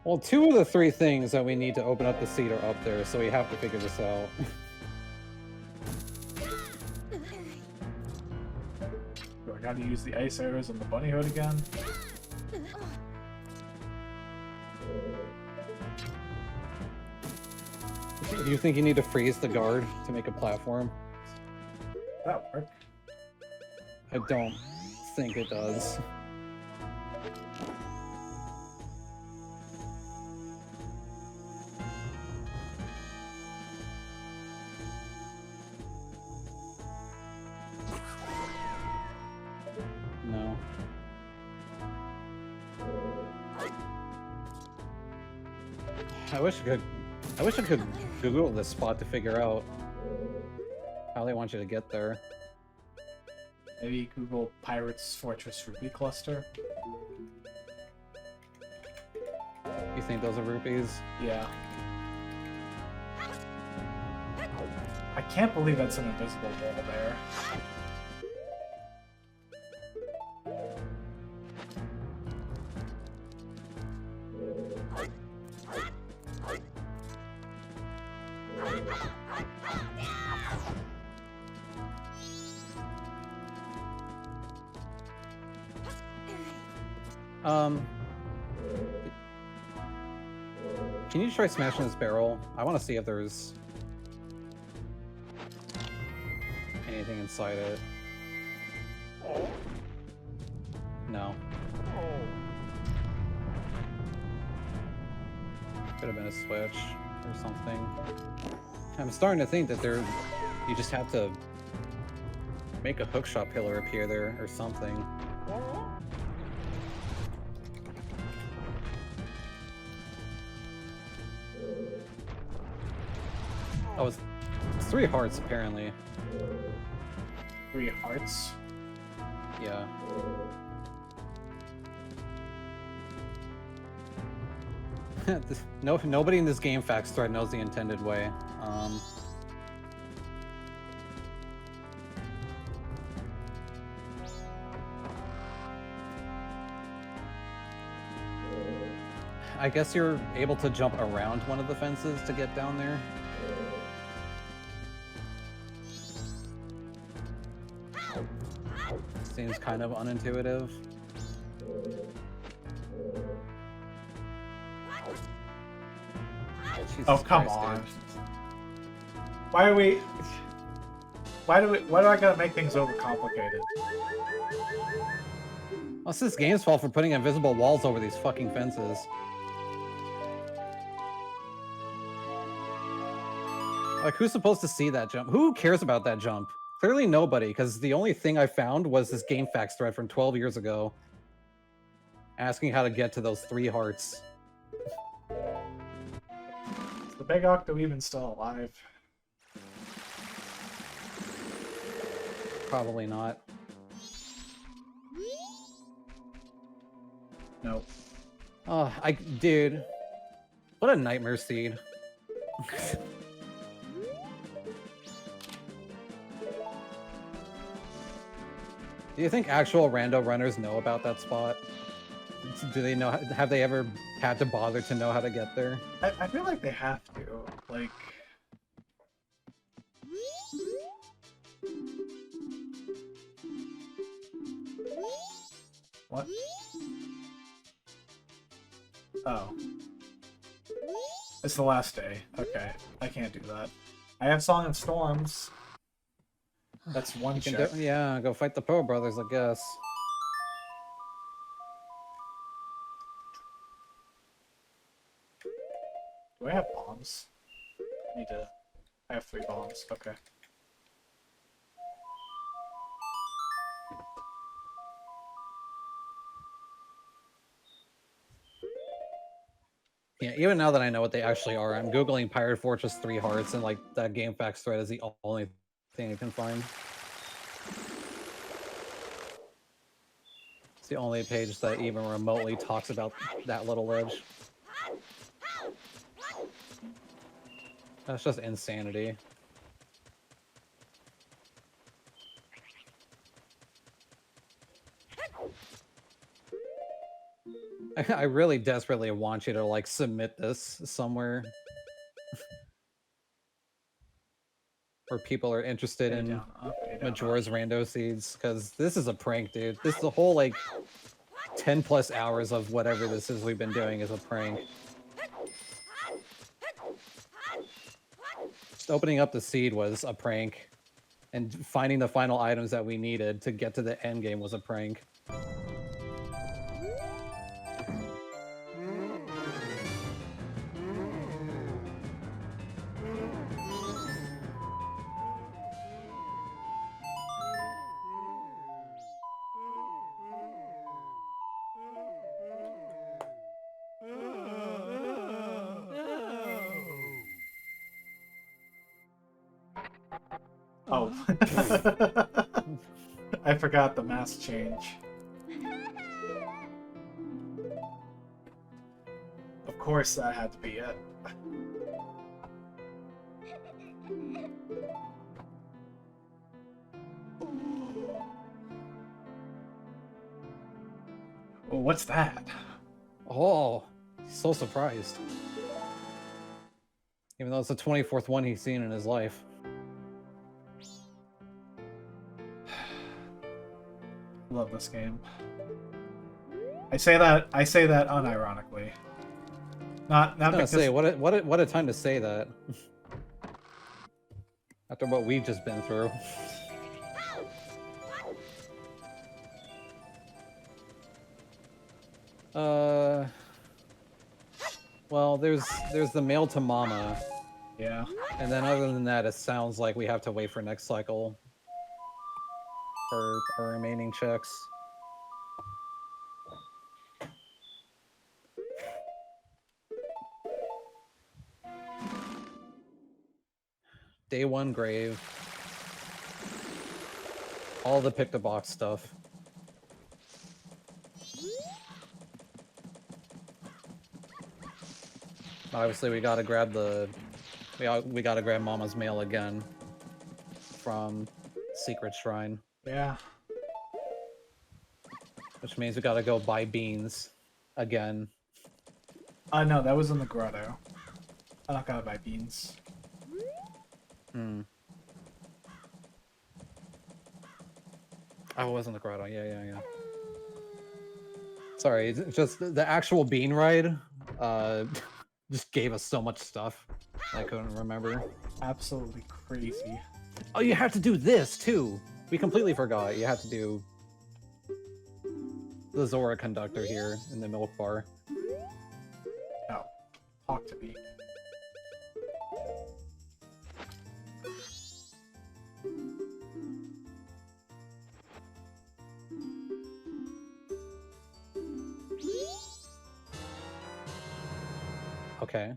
A: Well, 2 of the 3 things that we need to open up the seat are up there, so we have to figure this out.
B: Do I gotta use the ice arrows and the bunny hood again?
A: Do you think you need to freeze the guard to make a platform?
B: That work.
A: I don't think it does. No. I wish I could Google this spot to figure out how they want you to get there.
B: Maybe Google Pirates Fortress Ruby Cluster?
A: You think those are rupees?
B: Yeah. I can't believe that's an invisible wall there.
A: Can you try smashing this barrel? I want to see if there's anything inside it. No. Could have been a switch or something. I'm starting to think that you just have to make a hookshot pillar appear there or something. Oh, it's 3 hearts apparently.
B: 3 hearts?
A: Yeah. Nobody in this game facts thread knows the intended way. I guess you're able to jump around one of the fences to get down there. Seems kind of unintuitive. Jesus
B: Oh, come
A: Christ,
B: on.
A: dude.
B: Why do I gotta make things overcomplicated?
A: Well, it's this game's fault for putting invisible walls over these fucking fences. Like, who's supposed to see that jump? Who cares about that jump? Clearly nobody, because the only thing I found was this game facts thread from 12 years ago. asking how to get to those 3 hearts.
B: Is the big octo even still alive?
A: Probably not.
B: Nope.
A: Oh, dude, what a nightmare seed. Do you think actual rando runners know about that spot? Do they know? Have they ever had to bother to know how to get there?
B: I feel like they have to. Like, what? Oh. It's the last day. Okay, I can't do that. I have Song of Storms. That's one check.
A: Yeah, go fight the Poe brothers, I guess.
B: Do I have bombs? I need to... I have 3 bombs. Okay.
A: Yeah, even now that I know what they actually are, I'm googling Pirate Fortress 3 hearts, and like that GameFAQs thread is the only thing I can find. It's the only page that even remotely talks about that little ledge. That's just insanity. I really desperately want you to like submit this somewhere where people are interested in
B: Down, up, down,
A: Majora's Rando Seeds, because this is a prank, dude. This is the whole like 10 plus hours of whatever this is we've been doing is a prank. Just opening up the seed was a prank, and finding the final items that we needed to get to the end game was a prank.
B: Oh. I forgot the mask change. Of course that had to be it. Oh, what's that?
A: Oh, so surprised. Even though it's the 24th one he's seen in his life.
B: Love this game. I say that unironically. Not
A: I was
B: because
A: say, what a time to say that. After what we've just been through. Well, there's the mail to Mama.
B: Yeah.
A: And then other than that, it sounds like we have to wait for next cycle for our remaining checks. Day 1 grave. All the pick-the-box stuff. Obviously, we gotta grab we gotta grab Mama's mail again from Secret Shrine.
B: Yeah.
A: Which means we gotta go buy beans again.
B: No, that was in the grotto. I don't gotta buy beans.
A: Hmm. Oh, it wasn't the grotto. Yeah. Sorry, it's just the actual bean ride just gave us so much stuff I couldn't remember.
B: Absolutely crazy.
A: Oh, you have to do this too. We completely forgot. You have to do the Zora conductor here in the milk bar.
B: No. Talk to me.
A: Okay.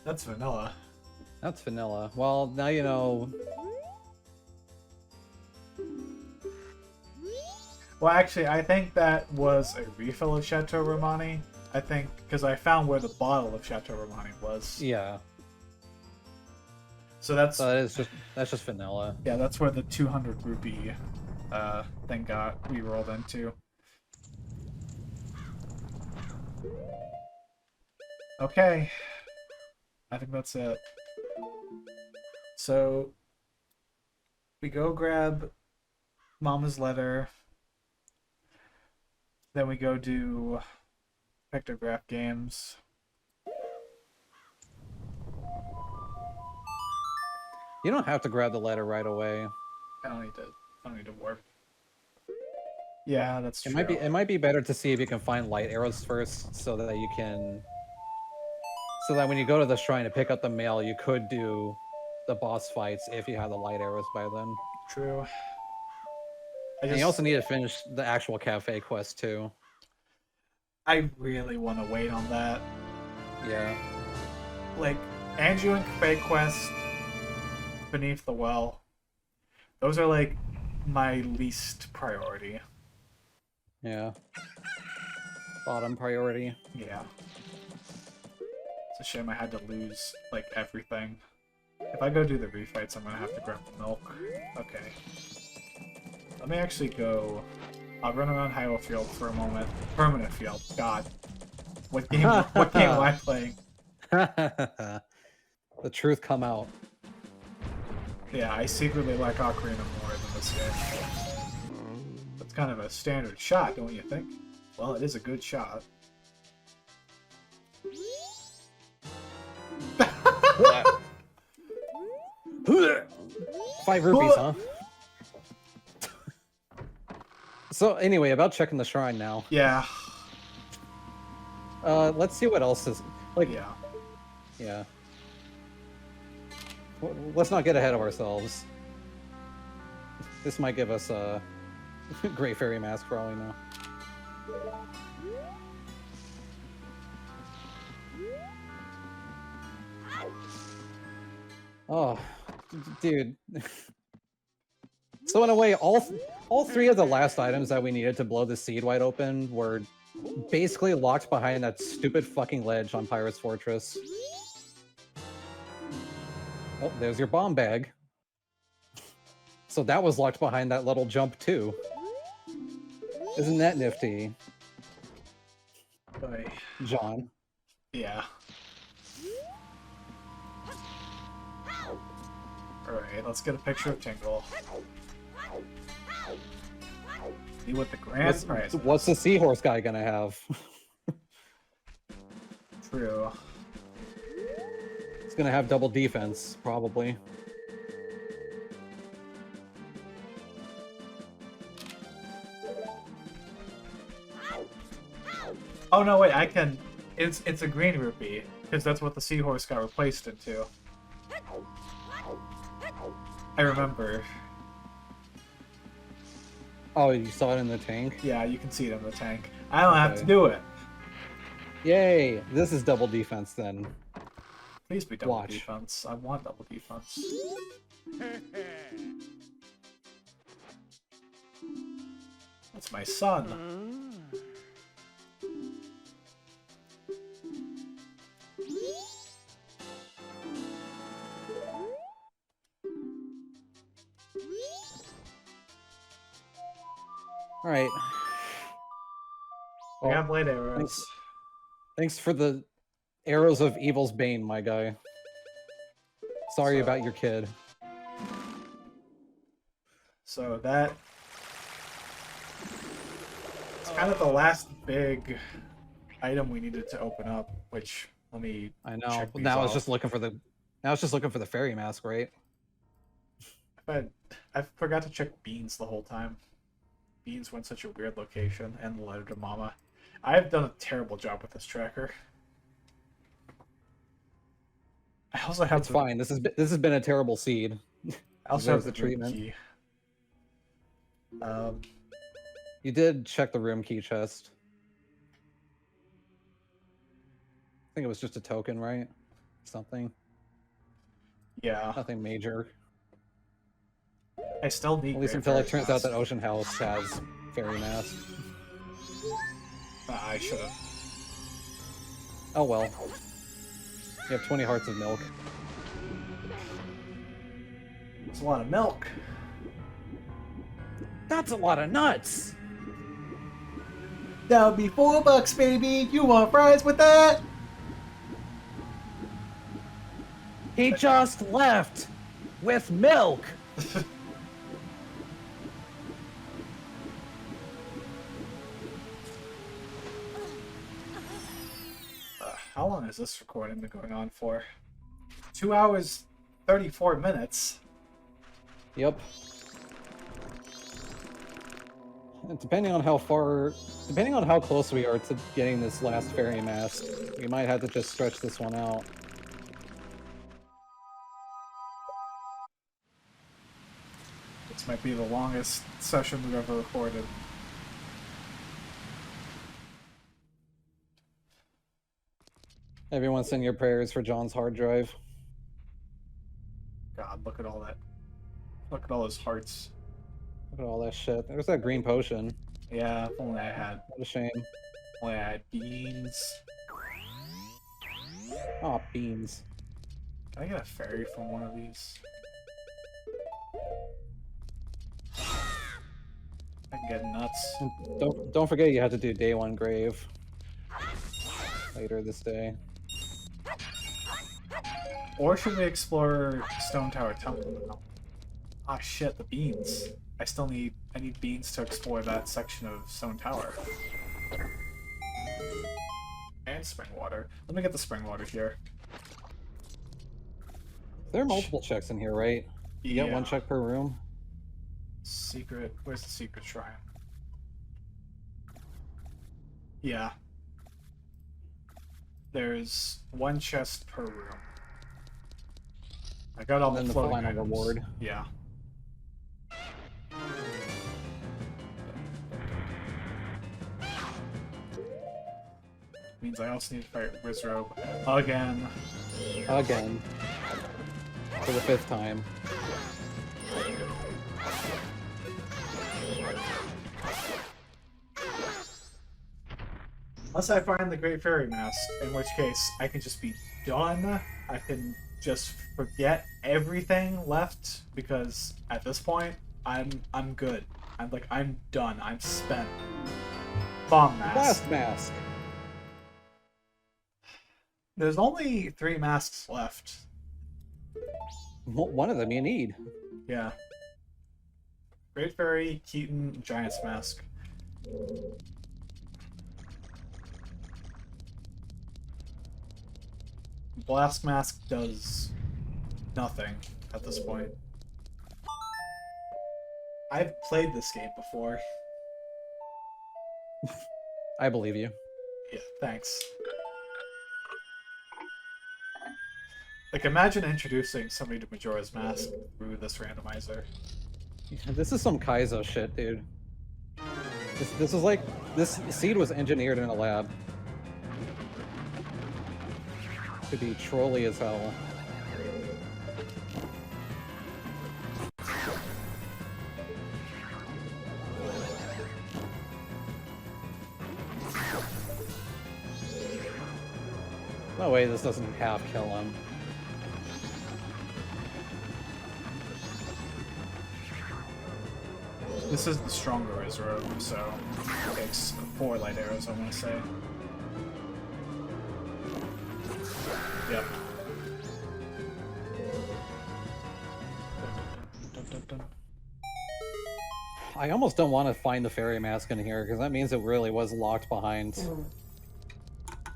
B: That's vanilla.
A: That's vanilla. Well, now you know.
B: Well, actually, I think that was a refill of Chateau Romani. I think because I found where the bottle of Chateau Romani was.
A: Yeah.
B: So that's
A: So that's just vanilla.
B: yeah, that's where the 200 rupee thing got re-rolled into. Okay, I think that's it. So we go grab Mama's letter. Then we go do pictograph games.
A: You don't have to grab the letter right away.
B: I don't need to work. Yeah, that's true.
A: It might be better to see if you can find light arrows first, so that you can. So that when you go to the shrine to pick up the mail, you could do the boss fights if you have the light arrows by then.
B: True.
A: And you also need to finish the actual cafe quest too.
B: I really want to wait on that.
A: Yeah.
B: Like, Anju and Cafe Quest, Beneath the Well, those are like my least priority.
A: Yeah. Bottom priority.
B: Yeah. It's a shame I had to lose, like, everything. If I go do the refights, I'm gonna have to grab the milk. Okay. Let me actually go... I'll run around Hyrule Field for a moment. Permanent Field. God. What game am I playing?
A: The truth come out.
B: Yeah, I secretly like Ocarina more than this game. That's kind of a standard shot, don't you think? Well, it is a good shot.
A: 5 rupees, huh? So anyway, about checking the shrine now.
B: Yeah.
A: Let's see what else is like.
B: Yeah.
A: Yeah. Let's not get ahead of ourselves. This might give us a Great Fairy Mask for all we know. Oh, dude. So in a way, all 3 of the last items that we needed to blow the seed wide open were basically locked behind that stupid fucking ledge on Pirate's Fortress. Oh, there's your bomb bag. So that was locked behind that little jump too. Isn't that nifty,
B: Boy.
A: John?
B: Yeah. Alright, let's get a picture of Tingle. See what the grand prize is.
A: What's the seahorse guy gonna have?
B: True.
A: It's gonna have double defense, probably.
B: Oh no, wait, I can... It's a green rupee, because that's what the seahorse got replaced into. I remember.
A: Oh, you saw it in the tank?
B: Yeah, you can see it in the tank. I don't have to do it.
A: Yay! This is double defense then.
B: Please be double
A: Watch.
B: defense. I want double defense. That's my son.
A: Alright.
B: We have blade arrows.
A: Thanks for the arrows of evil's bane, my guy. Sorry about your kid.
B: So that... It's kind of the last big item we needed to open up, which, let me
A: I know.
B: check these
A: Now I was
B: off.
A: just looking for the... Now I was just looking for the fairy mask, right?
B: I forgot to check Beans the whole time. Beans went such a weird location, and the letter to Mama. I have done a terrible job with this tracker. I also have
A: It's fine. This has been a terrible seed.
B: I also have
A: Deserves
B: the
A: the
B: room
A: treatment.
B: key.
A: You did check the room key chest. think it was just a token, right? Something.
B: Yeah.
A: Nothing major.
B: I still need.
A: At least until it turns out that Ocean House has fairy mask.
B: I should have.
A: Oh well. You have 20 hearts of milk.
B: It's a lot of milk.
A: That's a lot of nuts!
B: That would be $4, baby! You want fries with that?
A: He just left! With milk!
B: How long has this recording been going on for? 2 hours, 34 minutes.
A: Yep. And depending on how close we are to getting this last fairy mask, we might have to just stretch this one out.
B: This might be the longest session we've ever recorded.
A: Everyone send your prayers for John's hard drive.
B: God, look at all that. Look at all those hearts.
A: Look at all that shit. There's that green potion.
B: Yeah, if only I had.
A: What a shame.
B: Only I had beans.
A: Aw, beans.
B: Can I get a fairy from one of these? I can get nuts.
A: And don't forget you have to do day 1 grave later this day.
B: Or should we explore Stone Tower Temple now? Ah shit, the beans. I need beans to explore that section of Stone Tower. And spring water. Let me get the spring water here.
A: There are multiple checks in here, right? You get 1 check per room?
B: Secret. Where's the secret shrine? Yeah. There's 1 chest per room. I got all
A: And then
B: the
A: the
B: floating
A: final
B: items.
A: reward.
B: Yeah. Means I also need to fight Wizrobe again.
A: Again. For the 5th time.
B: Unless I find the Great Fairy Mask, in which case I can just be done. I can just forget everything left because at this point I'm good. I'm done. I'm spent. Bomb mask.
A: Blast mask!
B: There's only 3 masks left.
A: One of them you need.
B: Yeah. Great Fairy, Keaton, Giant's Mask. Blast Mask does nothing at this point. I've played this game before.
A: I believe you.
B: Yeah, thanks. Like, imagine introducing somebody to Majora's Mask through this randomizer.
A: This is some Kaizo shit, dude. This is like... This seed was engineered in a lab. To be trolly as hell. No way this doesn't half kill him.
B: This is the stronger Wizrobe, so it takes 4 light arrows, I want to say. Yep.
A: I almost don't want to find the fairy mask in here, because that means it really was locked behind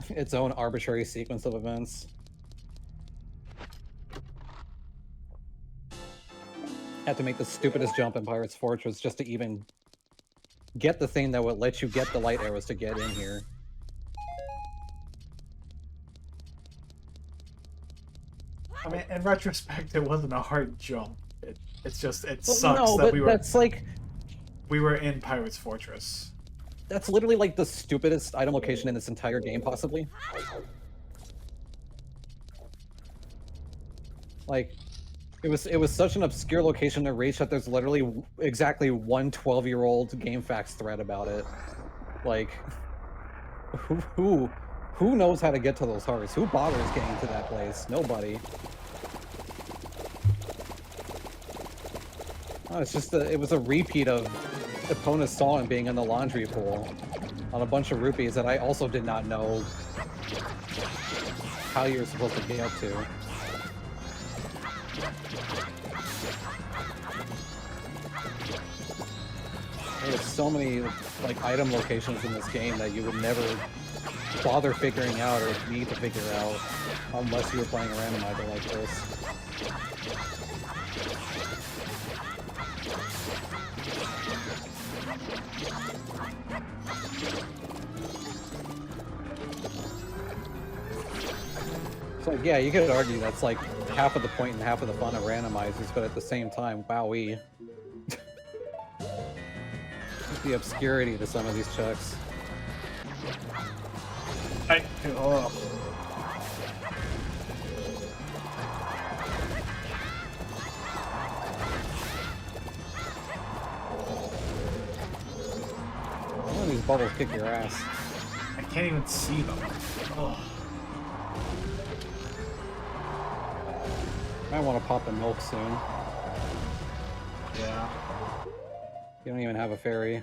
A: its own arbitrary sequence of events. Had to make the stupidest jump in Pirate's Fortress just to even get the thing that would let you get the light arrows to get in here.
B: I mean, in retrospect, it wasn't a hard jump. It's just, it
A: Well,
B: sucks
A: no,
B: that
A: but
B: we
A: that's like...
B: we were in Pirate's Fortress.
A: That's literally like the stupidest item location in this entire game, possibly. Like, it was such an obscure location to reach that there's literally exactly one 12-year-old GameFAQs thread about it. Like, who knows how to get to those hearts? Who bothers getting to that place? Nobody. Oh, it's just it was a repeat of Epona's song being in the laundry pool on a bunch of rupees that I also did not know how you were supposed to get to. There's so many like item locations in this game that you would never bother figuring out or need to figure out unless you were playing a randomizer like this. So yeah, you could argue that's like half of the point and half of the fun of randomizers, but at the same time, wowee. The obscurity to some of these checks.
B: Oh.
A: One of these bubbles kick your ass.
B: I can't even see them. Oh.
A: Might want to pop a milk soon.
B: Yeah.
A: You don't even have a fairy.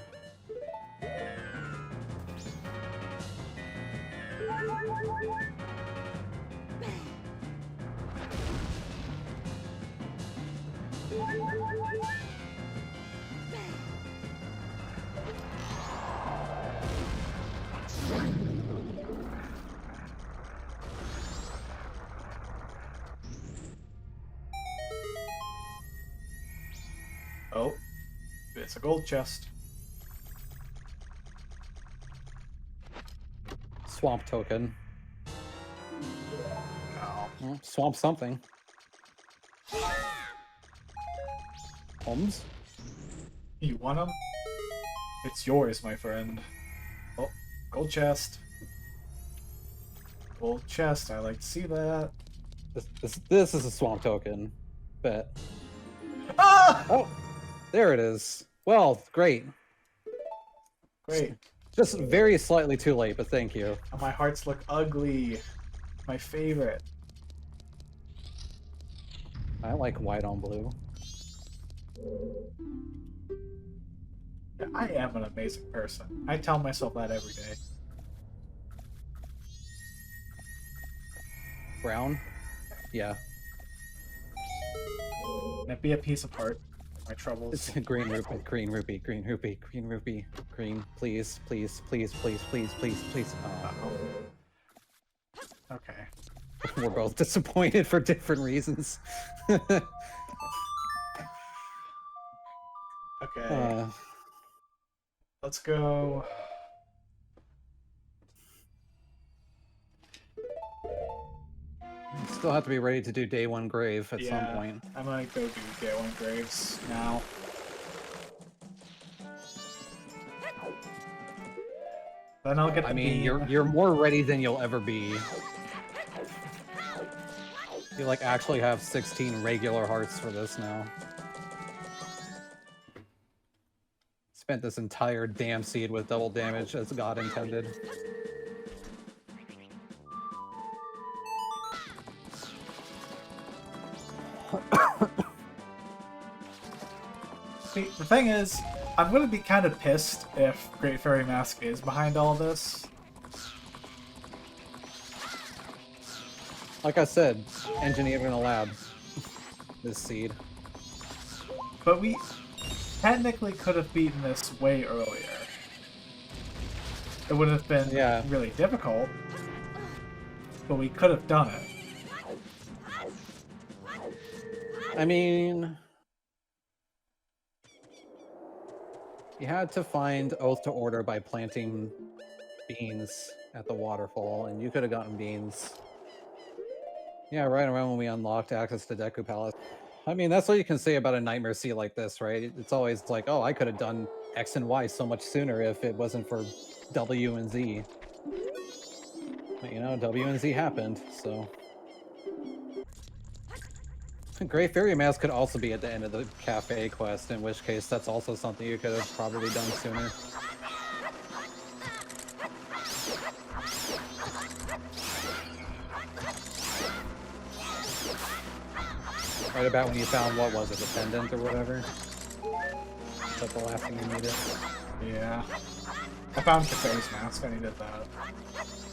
B: Oh, it's a gold chest.
A: Swamp token.
B: Oh.
A: Well, swamp something. Homes?
B: You want them? It's yours, my friend. Oh, gold chest. Gold chest, I like to see that.
A: This is a swamp token. Bet.
B: Ah!
A: Oh, there it is. Well, great.
B: Great.
A: Just very slightly too late, but thank you.
B: Oh, my hearts look ugly. My favorite.
A: I like white on blue.
B: I am an amazing person. I tell myself that every day.
A: Brown? Yeah.
B: Can it be a piece of heart? My troubles.
A: It's green rupee, green rupee, green rupee, green rupee, green. Please, please, please, please, please, please, please. Oh.
B: Okay.
A: We're both disappointed for different reasons.
B: Okay. Let's go.
A: Still have to be ready to do day one grave at some point.
B: I'm gonna go do day one graves now. Then I'll get the
A: I mean,
B: beam.
A: you're more ready than you'll ever be. You like actually have 16 regular hearts for this now. Spent this entire damn seed with double damage as God intended.
B: See, the thing is, I'm gonna be kind of pissed if Great Fairy Mask is behind all this.
A: Like I said, engineered in a lab. This seed.
B: But we technically could have beaten this way earlier. It would have been really difficult, but we could have done it.
A: I mean, you had to find Oath to Order by planting beans at the waterfall, and you could have gotten beans. Yeah, right around when we unlocked access to Deku Palace. I mean, that's what you can say about a Nightmare Sea like this, right? It's always like, oh, I could have done X and Y so much sooner if it wasn't for W and Z. But, you know, W and Z happened, so... Gray Fairy Mask could also be at the end of the cafe quest, in which case that's also something you could have probably done sooner. Right about when you found, what was it, the pendant or whatever? Is that the last thing you needed?
B: Yeah. I found Cafe's mask, I needed that.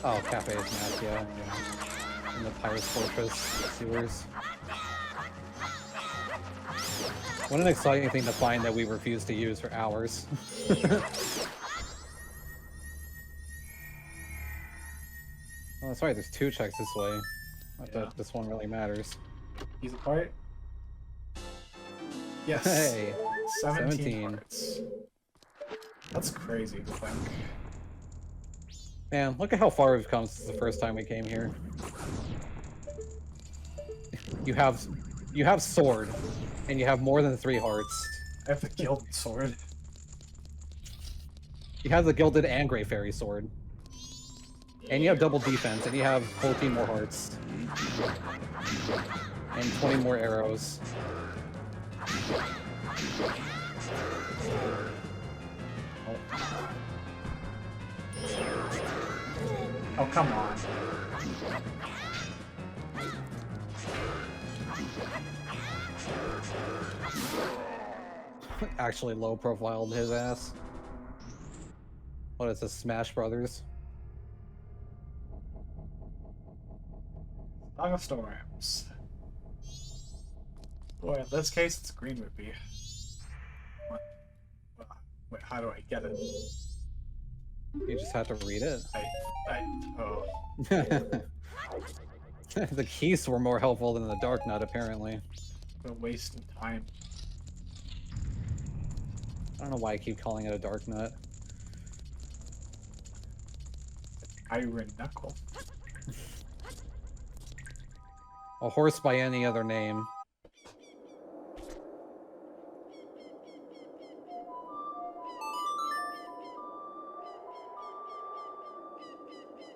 A: Oh, Cafe's Mask, yeah. In the Pirate's Fortress sewers. What an exciting thing to find that we refused to use for hours. Oh, that's right, there's 2 checks this way. Not that this one really matters.
B: He's a part. Yes.
A: Hey!
B: 17 hearts. That's crazy to think.
A: Man, look at how far we've come since the first time we came here. You have sword, and you have more than 3 hearts.
B: I have the gilded sword.
A: You have the gilded and gray fairy sword. And you have double defense, and you have 14 more hearts. And 20 more arrows.
B: Oh, come on.
A: Actually low profiled his ass. What is this, Smash Brothers?
B: Song of Storms. Boy, in this case, it's green rupee. What? Wait, how do I get it?
A: You just have to read it.
B: Oh.
A: The keys were more helpful than the Dark Nut, apparently.
B: A waste of time.
A: I don't know why I keep calling it a Dark Nut.
B: Iron Knuckle.
A: A horse by any other name.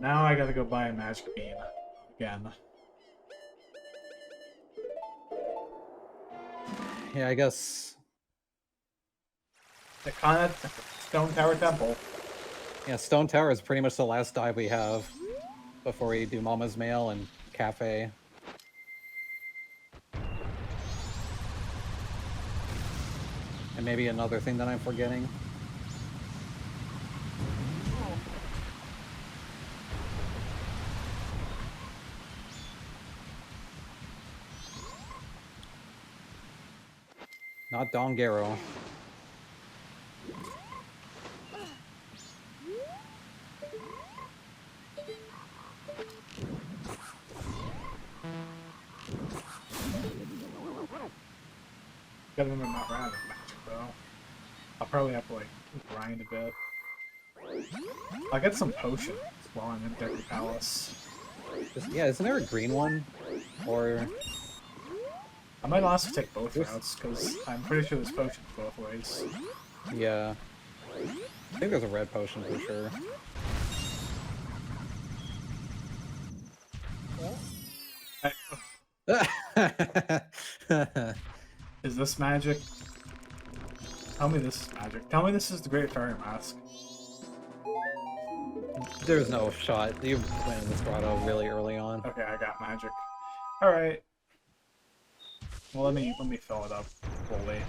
B: Now I gotta go buy a magic bean. Again.
A: Yeah, I guess...
B: The Con Stone Tower Temple.
A: Yeah, Stone Tower is pretty much the last dive we have before we do Mama's Mail and Cafe. And maybe another thing that I'm forgetting. Not Dongero.
B: Gotta remember not running out of magic though. I'll probably have to like grind a bit. I'll get some potions while I'm in Deku Palace.
A: Yeah, isn't there a green one? Or...
B: I might also take both routes, because I'm pretty sure there's potions both ways.
A: Yeah. I think there's a red potion for sure.
B: Is this magic? Tell me this is magic. Tell me this is the Great Fairy Mask.
A: There's no shot. You went in this grotto really early on.
B: Okay, I got magic. Alright. Well, let me fill it up fully. There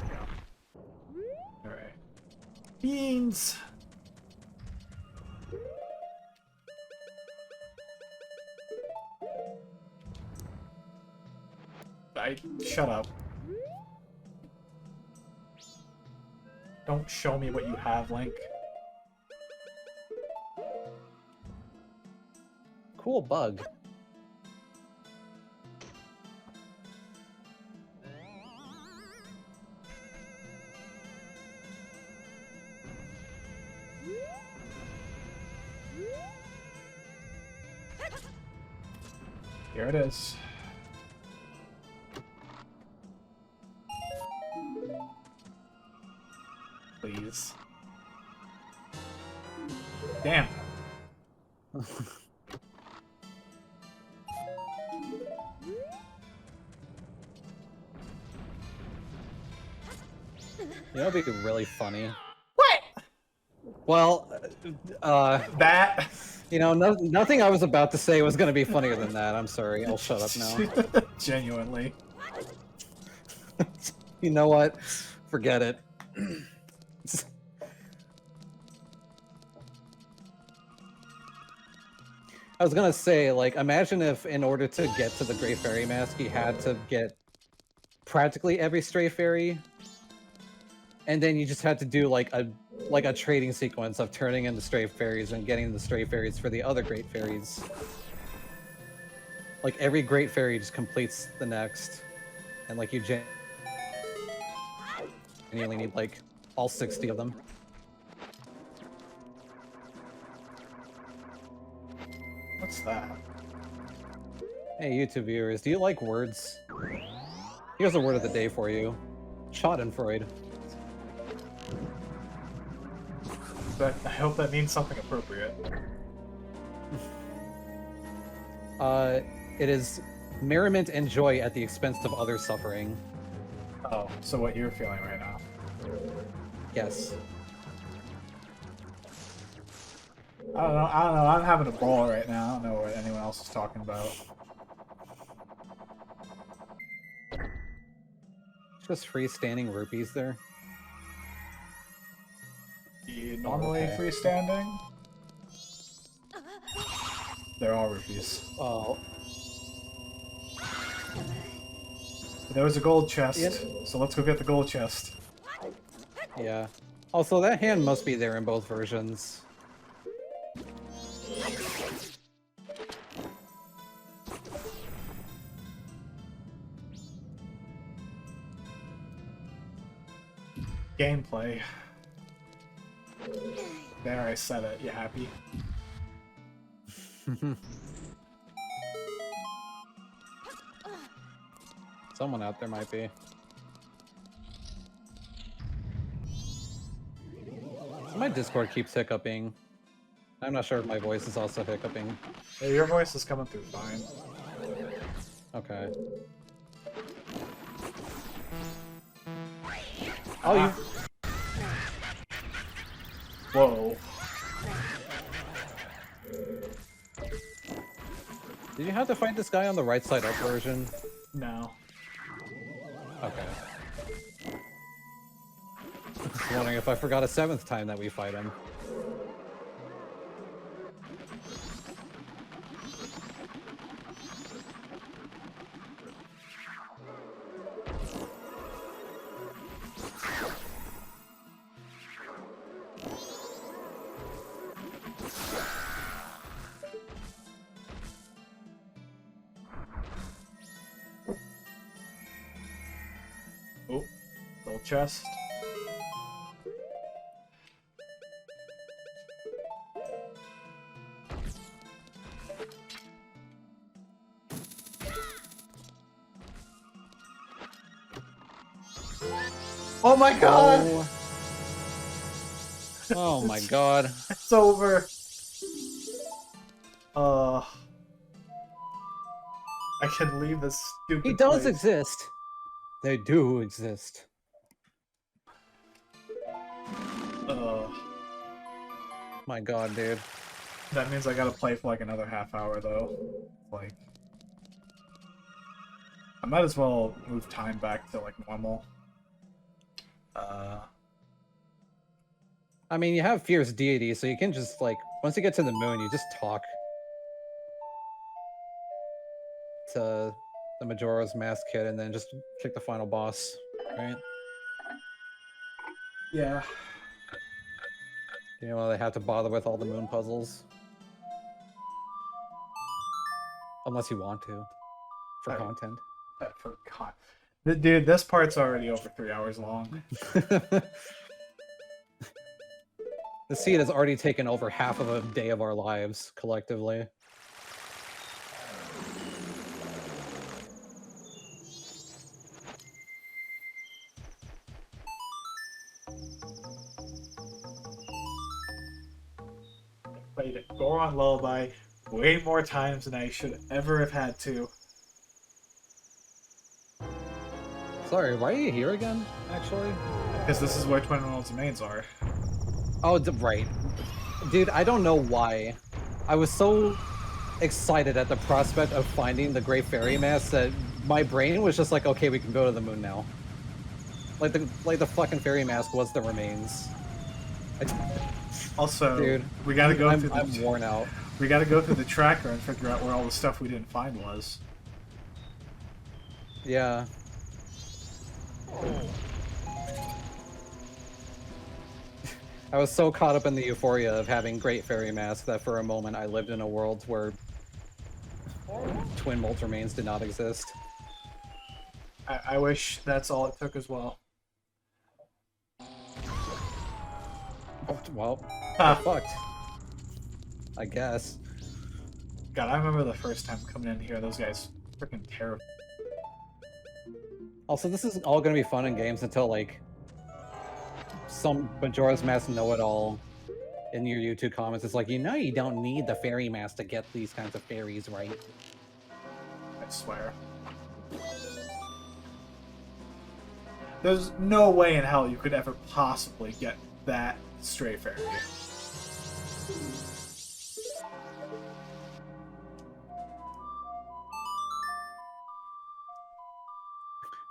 B: we go. Alright. Beans! Shut up. Don't show me what you have, Link.
A: Cool bug.
B: Here it is. Please. Damn.
A: You know, it'd be really funny.
B: What?
A: Well,
B: That.
A: you know, nothing I was about to say was going to be funnier than that. I'm sorry. I'll shut up now.
B: Genuinely.
A: You know what? Forget it. I was gonna say, like, imagine if in order to get to the Great Fairy Mask, you had to get practically every stray fairy, and then you just had to do like a trading sequence of turning in the stray fairies and getting the stray fairies for the other great fairies. Like every great fairy just completes the next, and like you genuinely need like all 60 of them.
B: What's that?
A: Hey, YouTube viewers, do you like words? Here's a word of the day for you: Schadenfreude.
B: But I hope that means something appropriate.
A: It is merriment and joy at the expense of others' suffering.
B: Oh, so what you're feeling right now?
A: Yes.
B: I don't know. I'm having a ball right now. I don't know what anyone else is talking about.
A: Just freestanding rupees there.
B: Normally freestanding? They're all rupees.
A: Oh.
B: There was a gold chest, so let's go get the gold chest.
A: Yeah. Also, that hand must be there in both versions.
B: Gameplay. There, I said it. You happy?
A: Someone out there might be. My Discord keeps hiccuping. I'm not sure if my voice is also hiccuping.
B: Hey, your voice is coming through fine.
A: Okay. Oh, you...
B: Whoa.
A: Did you have to fight this guy on the right side up version?
B: No.
A: Okay. I was wondering if I forgot a 7th time that we fight him.
B: Oh, gold chest. Oh my god!
A: Oh, oh my god.
B: It's over. I can leave this stupid
A: He does
B: place.
A: exist. They do exist. My god, dude.
B: That means I gotta play for like another half hour though. Like, I might as well move time back to like normal.
A: I mean, you have Fierce Deity, so you can just, like, once you get to the moon, you just talk to the Majora's Mask kid and then just kick the final boss, right?
B: Yeah.
A: You know, they have to bother with all the moon puzzles. Unless you want to. For content.
B: I forgot. Dude, this part's already over 3 hours long.
A: The seed has already taken over half of a day of our lives, collectively.
B: Played Goron Lullaby way more times than I should ever have had to.
A: Sorry, why are you here again, actually?
B: Because this is where Twin Worlds domains are.
A: Oh, right. Dude, I don't know why. I was so excited at the prospect of finding the Great Fairy Mask that my brain was just like, okay, we can go to the moon now. Like the fucking fairy mask was the remains.
B: Also,
A: Dude,
B: we gotta go through the.
A: I'm worn out.
B: We gotta go through the tracker and figure out where all the stuff we didn't find was.
A: Yeah. I was so caught up in the euphoria of having Great Fairy Mask that for a moment I lived in a world where Twin Bolt remains did not exist.
B: I wish that's all it took as well.
A: Oh, well, fucked. I guess.
B: God, I remember the first time coming in here, those guys freaking terrible.
A: Also, this is all gonna be fun in games until, like, some Majora's Mask know-it-all in your YouTube comments is like, you know you don't need the fairy mask to get these kinds of fairies, right?
B: I swear. There's no way in hell you could ever possibly get that stray fairy.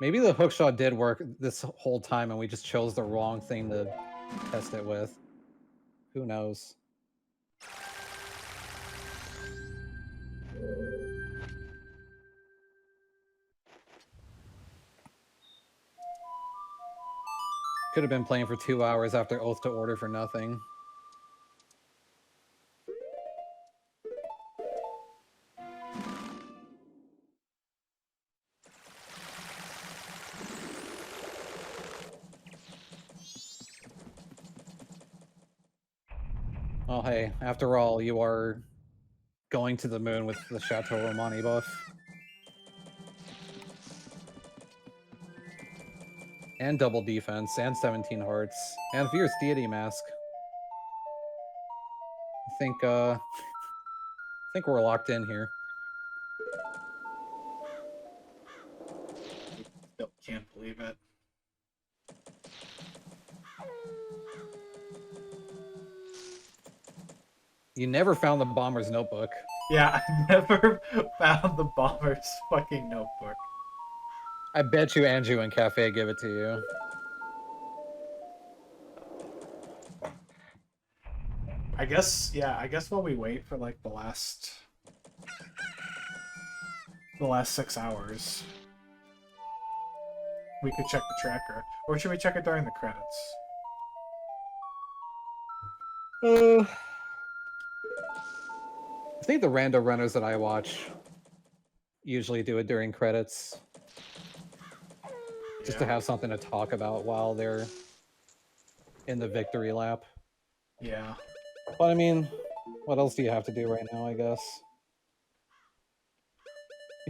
A: Maybe the hookshot did work this whole time and we just chose the wrong thing to test it with. Who knows? Could have been playing for 2 hours after Oath to Order for nothing. Oh hey, after all, you are going to the moon with the Chateau Romani buff. And double defense, and 17 hearts, and Fierce Deity Mask. I think we're locked in here.
B: Still can't believe it.
A: You never found the Bomber's Notebook.
B: Yeah, I never found the bomber's fucking notebook.
A: I bet you Andrew and Cafe give it to you.
B: I guess, yeah, I guess while we wait for like the last 6 hours, we could check the tracker. Or should we check it during the credits?
A: I think the rando runners that I watch usually do it during credits. Just to have something to talk about while they're in the victory lap.
B: Yeah.
A: But I mean, what else do you have to do right now, I guess?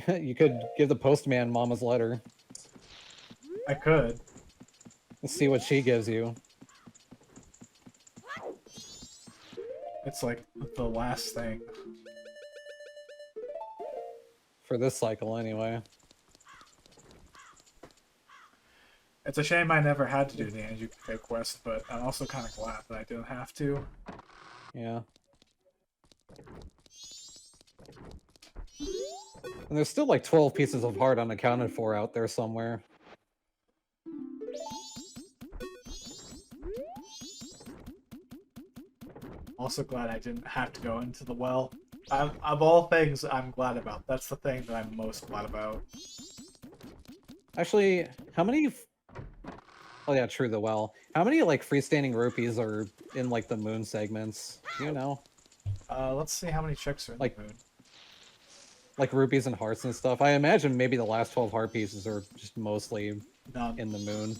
A: You could give the postman Mama's letter.
B: I could.
A: And see what she gives you.
B: It's like the last thing.
A: For this cycle, anyway.
B: It's a shame I never had to do the Andrew Cafe quest, but I'm also kind of glad that I didn't have to.
A: Yeah. And there's still like 12 pieces of heart unaccounted for out there somewhere.
B: Also glad I didn't have to go into the well. Of all things I'm glad about, that's the thing that I'm most glad about.
A: Actually, how many... Oh yeah, true, the well. How many, like, freestanding rupees are in, like, the moon segments? Do you know?
B: Let's see how many chicks are in
A: like,
B: the moon.
A: Like, rupees and hearts and stuff. I imagine maybe the last 12 heart pieces are just mostly
B: None.
A: in the moon.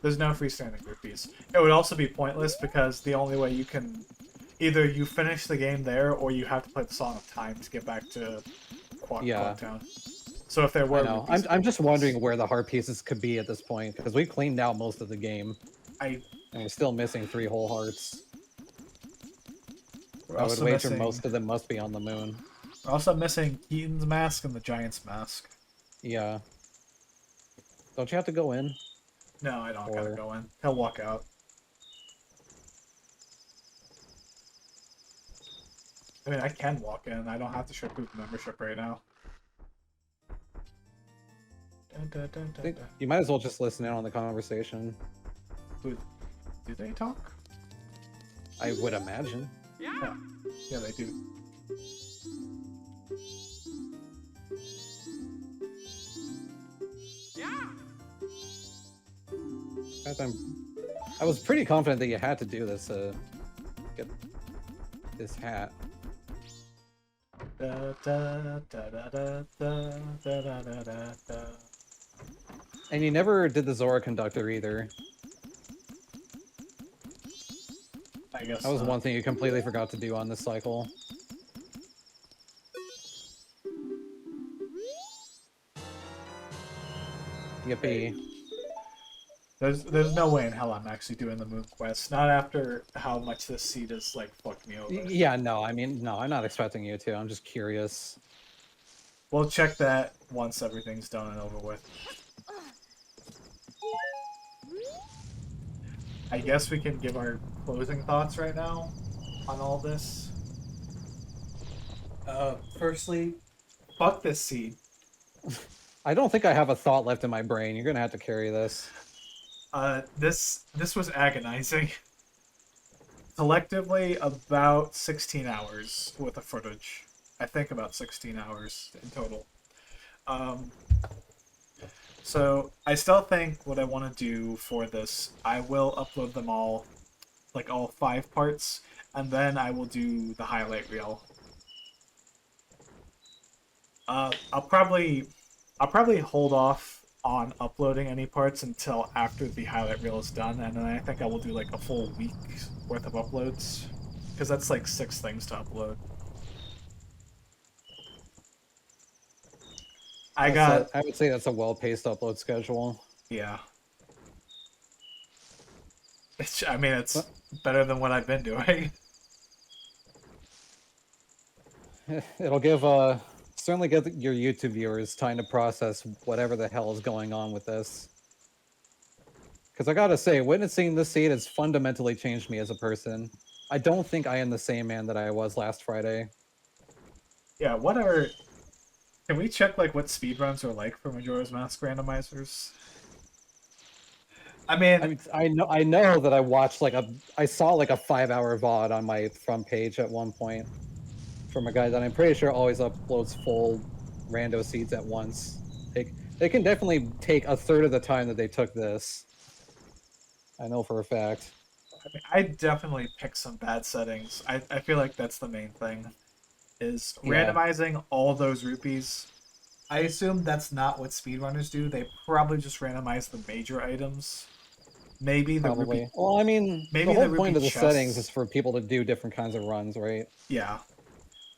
B: There's no freestanding rupees. It would also be pointless because the only way you can... Either you finish the game there, or you have to play the Song of Time to get back to Quad Town. So if there were...
A: I'm just wondering where the heart pieces could be at this point, because we cleaned out most of the game. And we're still missing 3 whole hearts. I would wager most of them must be on the moon.
B: We're also missing Keaton's mask and the Giant's mask.
A: Yeah. Don't you have to go in?
B: No, I don't gotta
A: Or
B: go in. He'll walk out. I mean, I can walk in. I don't have to show proof of membership right now. Dun, dun, dun,
A: I
B: dun,
A: think
B: dun.
A: you might as well just listen in on the conversation.
B: Do they talk?
A: I would imagine.
B: Yeah, yeah, they do.
A: In fact, I was pretty confident that you had to do this to get this hat.
B: Da, da, da, da, da, da, da, da, da, da, da.
A: And you never did the Zora conductor either.
B: I guess
A: That was
B: not.
A: one thing you completely forgot to do on this cycle. Yippee.
B: There's no way in hell I'm actually doing the moon quest. Not after how much this seed has like fucked me over.
A: Yeah, no, I mean, no, I'm not expecting you to. I'm just curious.
B: We'll check that once everything's done and over with. I guess we can give our closing thoughts right now on all this. Firstly, fuck this seed.
A: I don't think I have a thought left in my brain. You're gonna have to carry this.
B: This was agonizing. Collectively, about 16 hours worth of footage. I think about 16 hours in total. So I still think what I want to do for this, I will upload them all, like all 5 parts, and then I will do the highlight reel. I'll probably hold off on uploading any parts until after the highlight reel is done, and then I think I will do like a full week worth of uploads, because that's like 6 things to upload. I
A: would say that's a well-paced upload schedule.
B: Yeah. I mean, it's better than what I've been doing.
A: It'll give certainly give your YouTube viewers time to process whatever the hell is going on with this. Because I gotta say, witnessing this seed has fundamentally changed me as a person. I don't think I am the same man that I was last Friday.
B: Yeah, whatever. Can we check like what speedruns are like for Majora's Mask randomizers? I mean,
A: I know that I saw like a 5-hour VOD on my front page at one point from a guy that I'm pretty sure always uploads full rando seeds at once. They can definitely take a third of the time that they took this. I know for a fact.
B: I mean, I definitely picked some bad settings. I feel like that's the main thing, is randomizing all those rupees. I assume that's not what speedrunners do. They probably just randomize the major items. Maybe the rupee.
A: Well, I mean,
B: maybe
A: the whole
B: the
A: point of the
B: chests.
A: settings is for people to do different kinds of runs, right?
B: Yeah.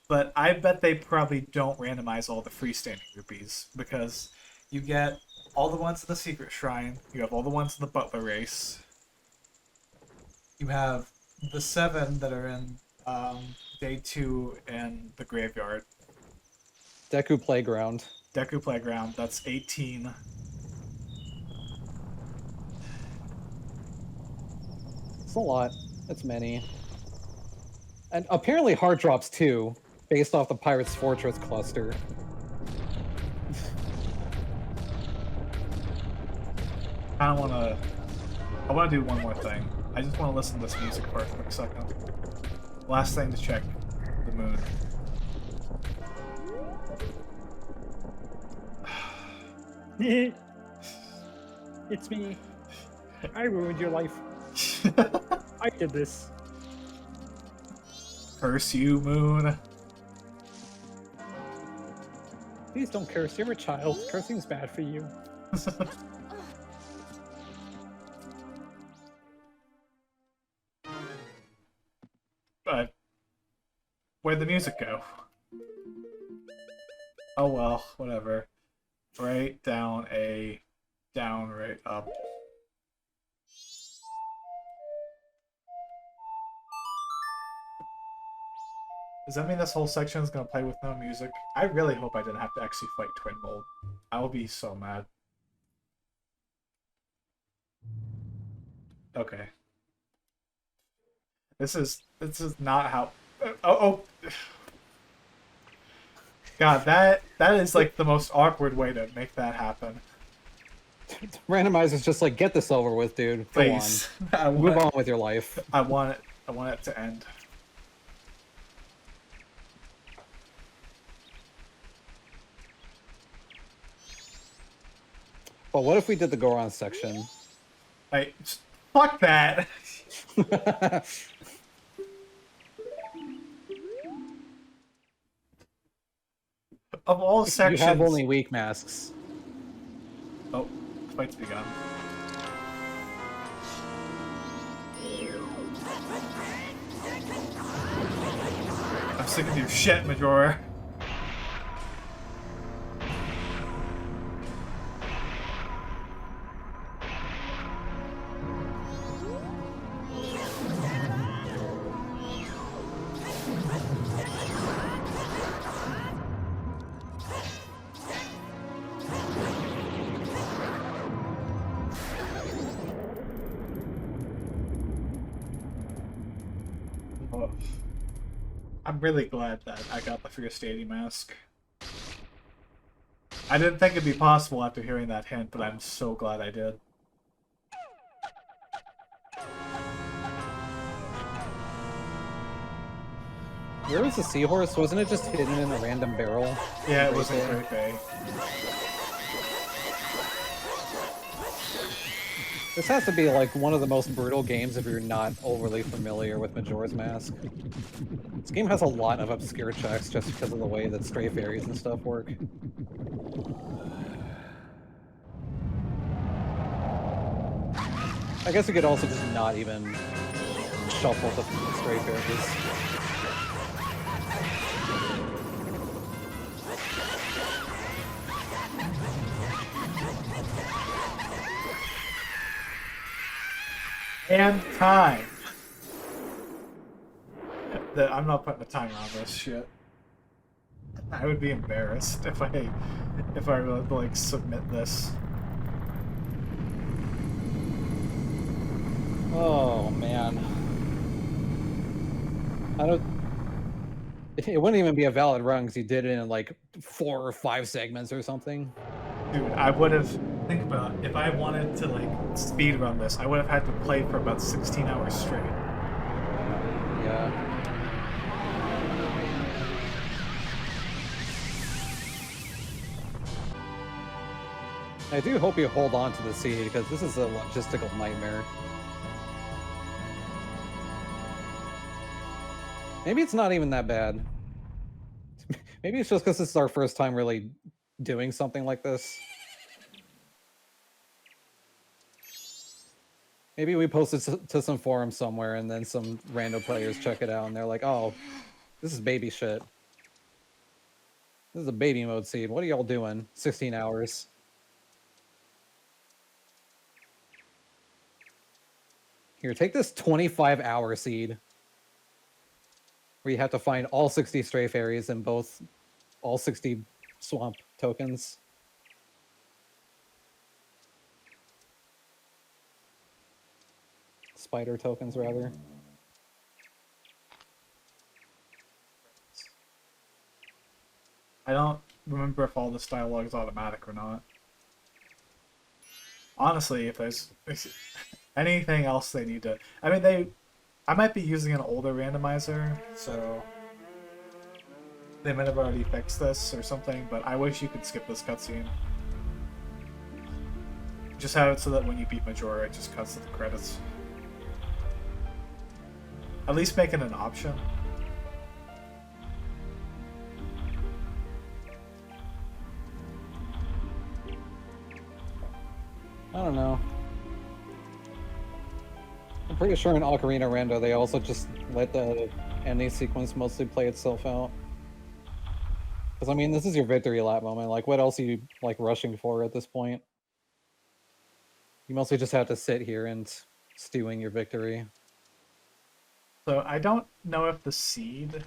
B: But I bet they probably don't randomize all the freestanding rupees, because you get all the ones in the secret shrine, you have all the ones in the butler race, you have the 7 that are in day 2 in the graveyard.
A: Deku Playground.
B: Deku Playground, that's 18.
A: It's a lot. It's many. And apparently hard drops too, based off the Pirate's Fortress cluster.
B: I want to do one more thing. I just want to listen to this music for a quick second. Last thing to check, the moon.
C: It's me. I ruined your life. I did this.
B: Curse you, moon.
C: Please don't curse. You're a child. Cursing's bad for you.
B: But where'd the music go? Oh well, whatever. Right down A, down, right up. Does that mean this whole section is gonna play with no music? I really hope I didn't have to actually fight Twin Mold. I will be so mad. Okay. This is not how. Oh. God, that is like the most awkward way to make that happen.
A: Randomizer's just like, get this over with, dude. Go on.
B: Please,
A: Move on with your life.
B: I want it. I want it to end.
A: But what if we did the Goron section?
B: Fuck that. Of all sections,
A: You have only weak masks.
B: Oh, fight's begun. I'm sick of your shit, Majora. Oh. I'm really glad that I got the Fierce Deity mask. I didn't think it'd be possible after hearing that hint, but I'm so glad I did.
A: Where was the seahorse? Wasn't it just hidden in a random barrel?
B: Yeah, it was in Great Bay.
A: This has to be like one of the most brutal games if you're not overly familiar with Majora's Mask. This game has a lot of obscure checks just because of the way that stray fairies and stuff work. I guess we could also just not even shuffle the stray fairies.
B: And time. I'm not putting a timer on this shit. I would be embarrassed if I were to like submit this.
A: Oh man. I don't. It wouldn't even be a valid run because you did it in like 4 or 5 segments or something.
B: Dude, I would have. Think about it. If I wanted to like speed run this, I would have had to play for about 16 hours straight.
A: Yeah. I do hope you hold on to the seed because this is a logistical nightmare. Maybe it's not even that bad. Maybe it's just because this is our first time really doing something like this. Maybe we post it to some forum somewhere and then some random players check it out and they're like, oh, this is baby shit. This is a baby mode seed. What are y'all doing? 16 hours. Here, take this 25-hour seed. Where you have to find all 60 stray fairies and all 60 swamp tokens. Spider tokens, rather.
B: I don't remember if all this dialogue is automatic or not. Honestly, if there's anything else they need to... I mean, I might be using an older randomizer, so they might have already fixed this or something, but I wish you could skip this cutscene. Just have it so that when you beat Majora, it just cuts to the credits. At least make it an option.
A: I don't know. I'm pretty sure in Ocarina Rando they also just let the ending sequence mostly play itself out. Because, I mean, this is your victory lap moment. Like, what else are you, like, rushing for at this point? You mostly just have to sit here and stewing your victory.
B: So I don't know if the seed,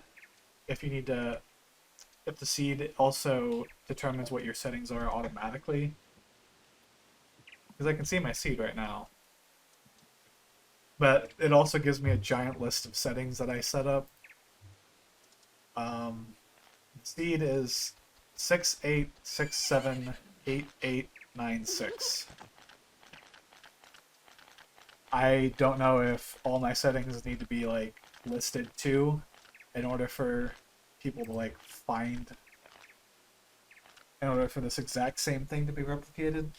B: if the seed also determines what your settings are automatically. Because I can see my seed right now. But it also gives me a giant list of settings that I set up. Seed is 68678896. I don't know if all my settings need to be like listed too in order for people to like find, in order for this exact same thing to be replicated.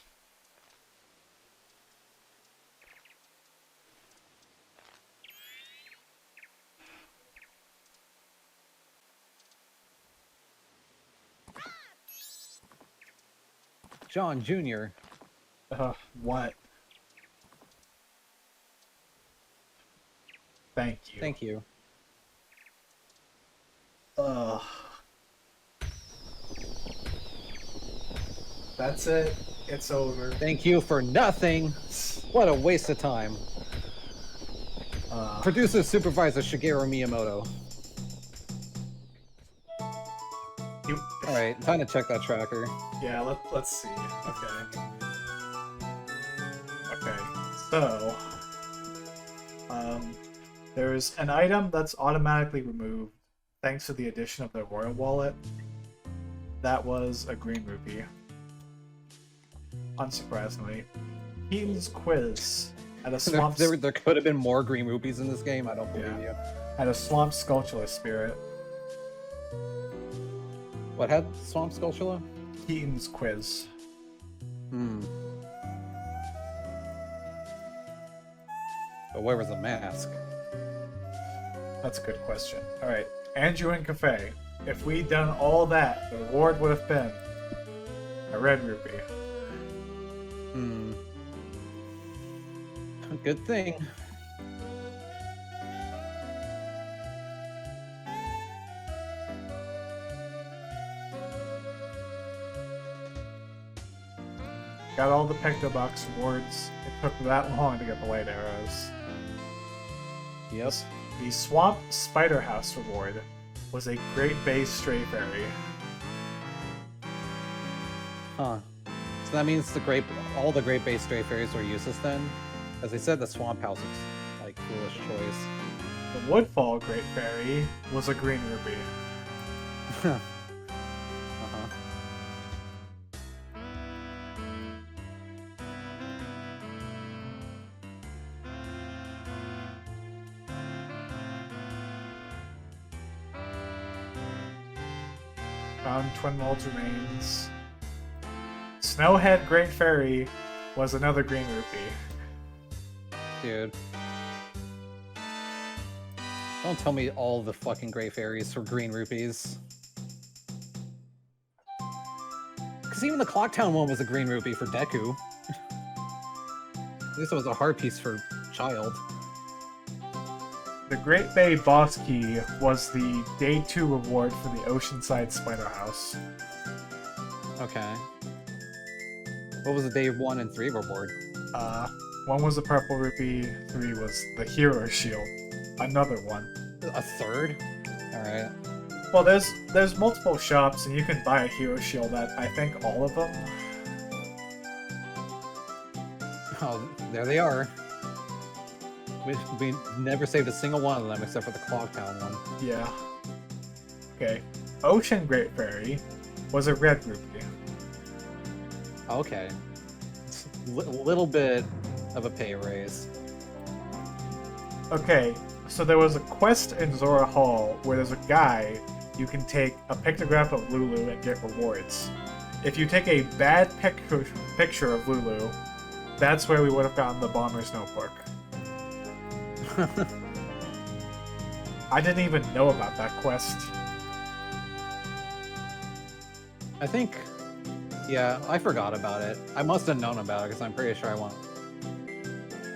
A: John Jr.
B: What? Thank you.
A: Thank you.
B: Ugh. That's it. It's over.
A: Thank you for nothing. What a waste of time. Producer supervisor Shigeru Miyamoto. All right, time to check that tracker.
B: Yeah, let's see. Okay. Okay. So, there's an item that's automatically removed thanks to the addition of the Royal Wallet. That was a green rupee. Unsurprisingly. Keaton's Quiz at a swamp.
A: There could have been more green rupees in this game. I don't believe you.
B: At a swamp sculpture spirit.
A: What had Swamp Skulltula?
B: Keaton's Quiz.
A: But where was the mask?
B: That's a good question. Alright, Andrew and Cafe. If we'd done all that, the reward would have been a red rupee.
A: Good thing.
B: Got all the Pectobox rewards. It took that long to get the light arrows.
A: Yes.
B: The Swamp Spider House reward was a Great Bay Stray Fairy.
A: Huh. So that means all the Great Bay Stray Fairies were useless then? As they said, the Swamp House was like foolish choice.
B: The Woodfall Great Fairy was a green rupee. Found Twin Worlds Remains. Snowhead Great Fairy was another green rupee.
A: Dude. Don't tell me all the fucking Great Fairies for green rupees. Because even the Clocktown one was a green rupee for Deku. At least it was a heart piece for Child.
B: The Great Bay Boss Key was the Day 2 reward for the Oceanside Spider House.
A: Okay. What was the day 1 and 3 reward?
B: 1 was the Purple Rupee, 3 was the Hero Shield. Another one.
A: A third? Alright.
B: Well, there's multiple shops, and you can buy a Hero Shield at, I think, all of them.
A: Oh, there they are. We never saved a single one of them except for the Clocktown one.
B: Yeah. Okay. Ocean Great Fairy was a red rupee.
A: Okay. Little bit of a pay raise.
B: Okay, so there was a quest in Zora Hall where there's a guy you can take a pictograph of Lulu and get rewards. If you take a bad picture of Lulu, that's where we would have gotten the Bomber's Notebook. I didn't even know about that quest.
A: I think... Yeah, I forgot about it. I must have known about it because I'm pretty sure I won.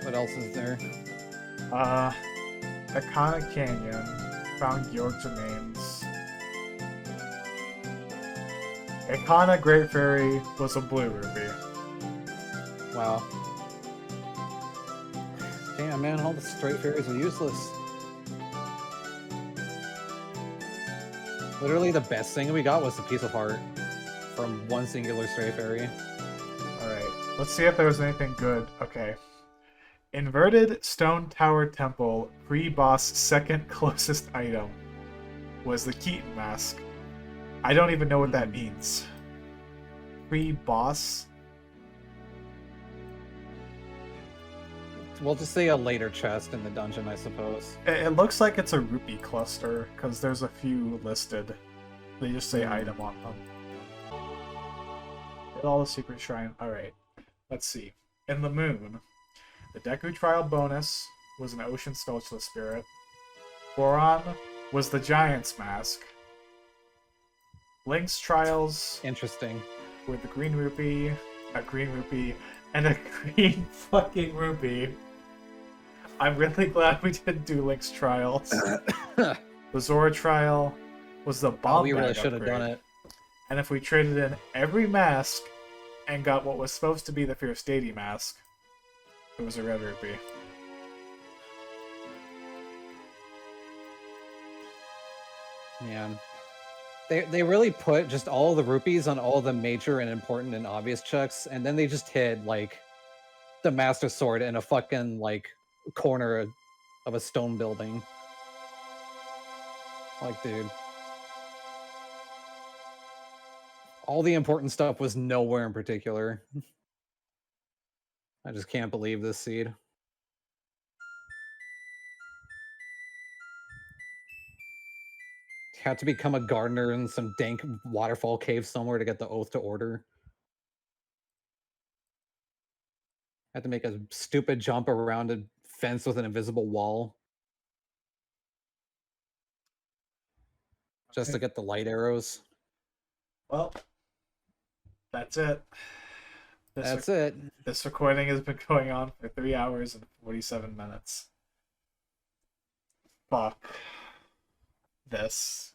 A: What else is there?
B: Iconic Canyon. Found Georg's remains. Iconic Great Fairy was a blue rupee.
A: Wow. Damn, man, all the straight fairies are useless. Literally, the best thing we got was the piece of heart from one singular stray fairy.
B: Alright, let's see if there was anything good. Okay. Inverted Stone Tower Temple pre-boss second closest item was the Keaton mask. I don't even know what that means. Pre-boss?
A: We'll just say a later chest in the dungeon, I suppose.
B: It looks like it's a rupee cluster, because there's a few listed. They just say item on them. Get all the secret shrine. Alright, let's see. In the moon, the Deku Trial bonus was an Ocean Stolchless Spirit. Boron was the Giant's Mask. Link's Trials
A: Interesting.
B: with the green rupee, a green rupee, and a green fucking rupee. I'm really glad we didn't do Link's Trials. The Zora Trial was the bomb
A: We really
B: bag
A: should have done
B: upgrade.
A: it.
B: And if we traded in every mask and got what was supposed to be the Fierce Deity mask, it was a red rupee.
A: Man. They really put just all the rupees on all the major and important and obvious checks, and then they just hid, like, the Master Sword in a fucking, like, corner of a stone building. Like, dude. All the important stuff was nowhere in particular. I just can't believe this seed. Had to become a gardener in some dank waterfall cave somewhere to get the oath to order. Had to make a stupid jump around a fence with an invisible wall. Just to get the light arrows.
B: Well, that's it.
A: That's it.
B: This recording has been going on for 3 hours and 47 minutes. Fuck. This.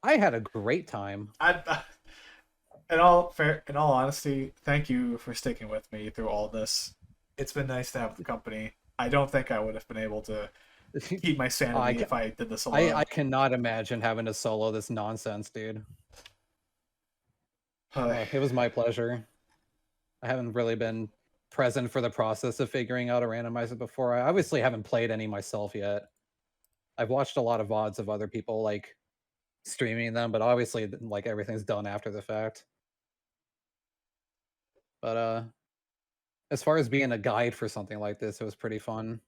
A: I had a great time.
B: In all honesty, thank you for sticking with me through all this. It's been nice to have the company. I don't think I would have been able to keep my sanity if I did this alone.
A: I cannot imagine having to solo this nonsense, dude. It was my pleasure. I haven't really been present for the process of figuring out a randomizer before. I obviously haven't played any myself yet. I've watched a lot of VODs of other people, like, streaming them, but obviously, like, everything's done after the fact. But, as far as being a guide for something like this, it was pretty fun.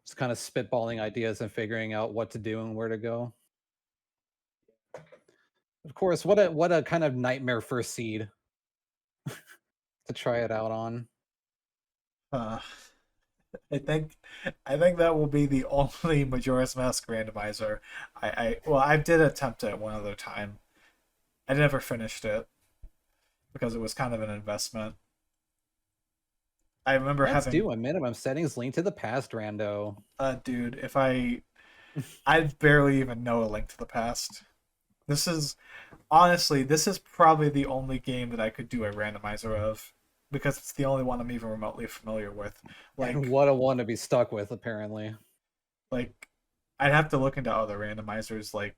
A: Just kind of spitballing ideas and figuring out what to do and where to go. Of course, what a kind of nightmare first seed to try it out on.
B: I think that will be the only Majora's Mask randomizer. I did attempt it one other time. I never finished it because it was kind of an investment. I remember
A: Let's
B: having
A: do a minimum settings Link to the Past rando.
B: dude, if I barely even know A Link to the Past. This is probably the only game that I could do a randomizer of, because it's the only one I'm even remotely familiar with. Like,
A: What a one to be stuck with, apparently.
B: Like, I'd have to look into other randomizers. Like,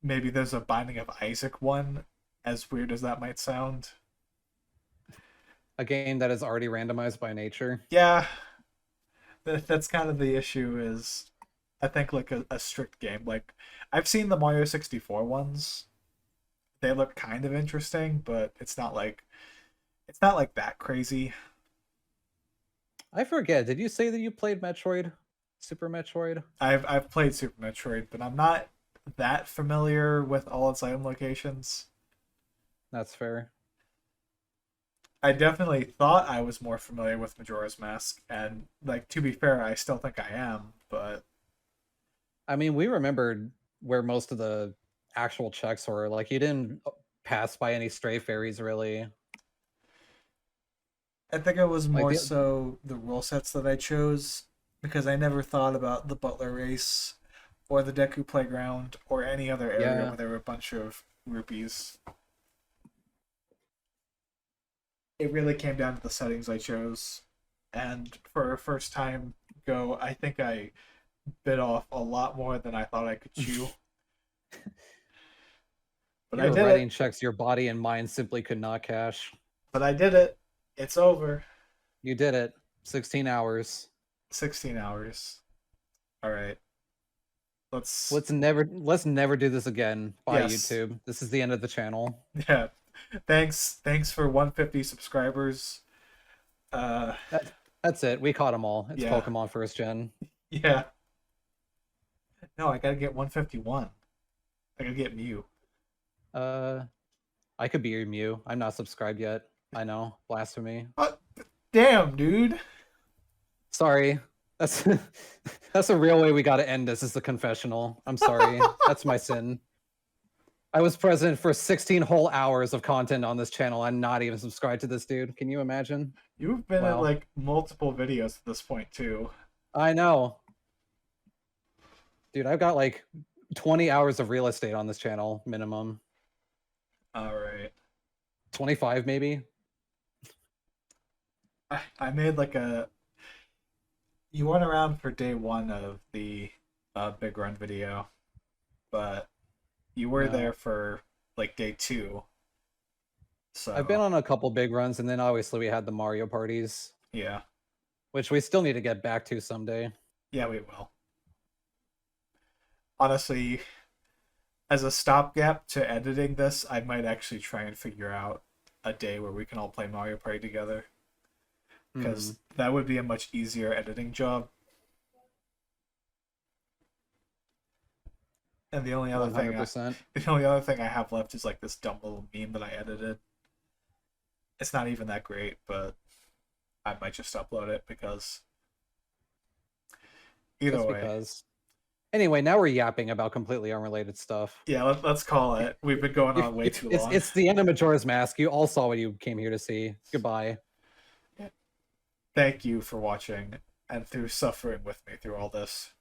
B: maybe there's a Binding of Isaac one, as weird as that might sound.
A: A game that is already randomized by nature.
B: Yeah, that's kind of the issue. Is I think like a strict game. Like, I've seen the Mario 64 ones. They look kind of interesting, but it's not like that crazy.
A: I forget. Did you say that you played Metroid? Super Metroid?
B: I've played Super Metroid, but I'm not that familiar with all its item locations.
A: That's fair.
B: I definitely thought I was more familiar with Majora's Mask, and, like, to be fair, I still think I am, but
A: I mean, we remembered where most of the actual checks were. Like, you didn't pass by any stray fairies, really.
B: I think it was
A: Like
B: more
A: the-
B: so the rule sets that I chose, because I never thought about the Butler race or the Deku Playground or any other area
A: Yeah.
B: where there were a bunch of rupees. It really came down to the settings I chose, and for a first time go, I think I bit off a lot more than I thought I could chew. But
A: You were
B: I did
A: writing
B: it.
A: checks your body and mind simply could not cash.
B: But I did it. It's over.
A: You did it. 16 hours.
B: 16 hours. All right. Let's
A: Let's never do this again. Bye,
B: Yes.
A: YouTube. This is the end of the channel.
B: yeah. Thanks for 150 subscribers.
A: That's it. We caught them all. It's
B: Yeah.
A: Pokemon first gen.
B: Yeah. No, I gotta get 151. I gotta get Mew.
A: I could be your Mew. I'm not subscribed yet. I know. Blasphemy.
B: Damn, dude.
A: Sorry. That's that's a real way we got to end this. Is the confessional. I'm sorry. That's my sin. I was present for 16 whole hours of content on this channel. I'm not even subscribed to this dude. Can you imagine?
B: You've been
A: Wow.
B: in like multiple videos at this point too.
A: I know. Dude, I've got like 20 hours of real estate on this channel, minimum.
B: All right.
A: 25 maybe.
B: I made like you went around for day 1 of the big run video, but you were
A: No.
B: there for like day 2. So
A: I've been on a couple big runs, and then obviously we had the Mario parties,
B: yeah.
A: which we still need to get back to someday.
B: Yeah, we will. Honestly, as a stopgap to editing this, I might actually try and figure out a day where we can all play Mario Party together, because that would be a much easier editing job. And the only other thing
A: 100%.
B: the only other thing I have left is like this dumb little meme that I edited. It's not even that great, but I might just upload it because either
A: Just
B: way.
A: because. Anyway, now we're yapping about completely unrelated stuff.
B: Yeah, let's call it. We've been going on way too long.
A: It's the end of Majora's Mask. You all saw what you came here to see. Goodbye.
B: Thank you for watching and through suffering with me through all this.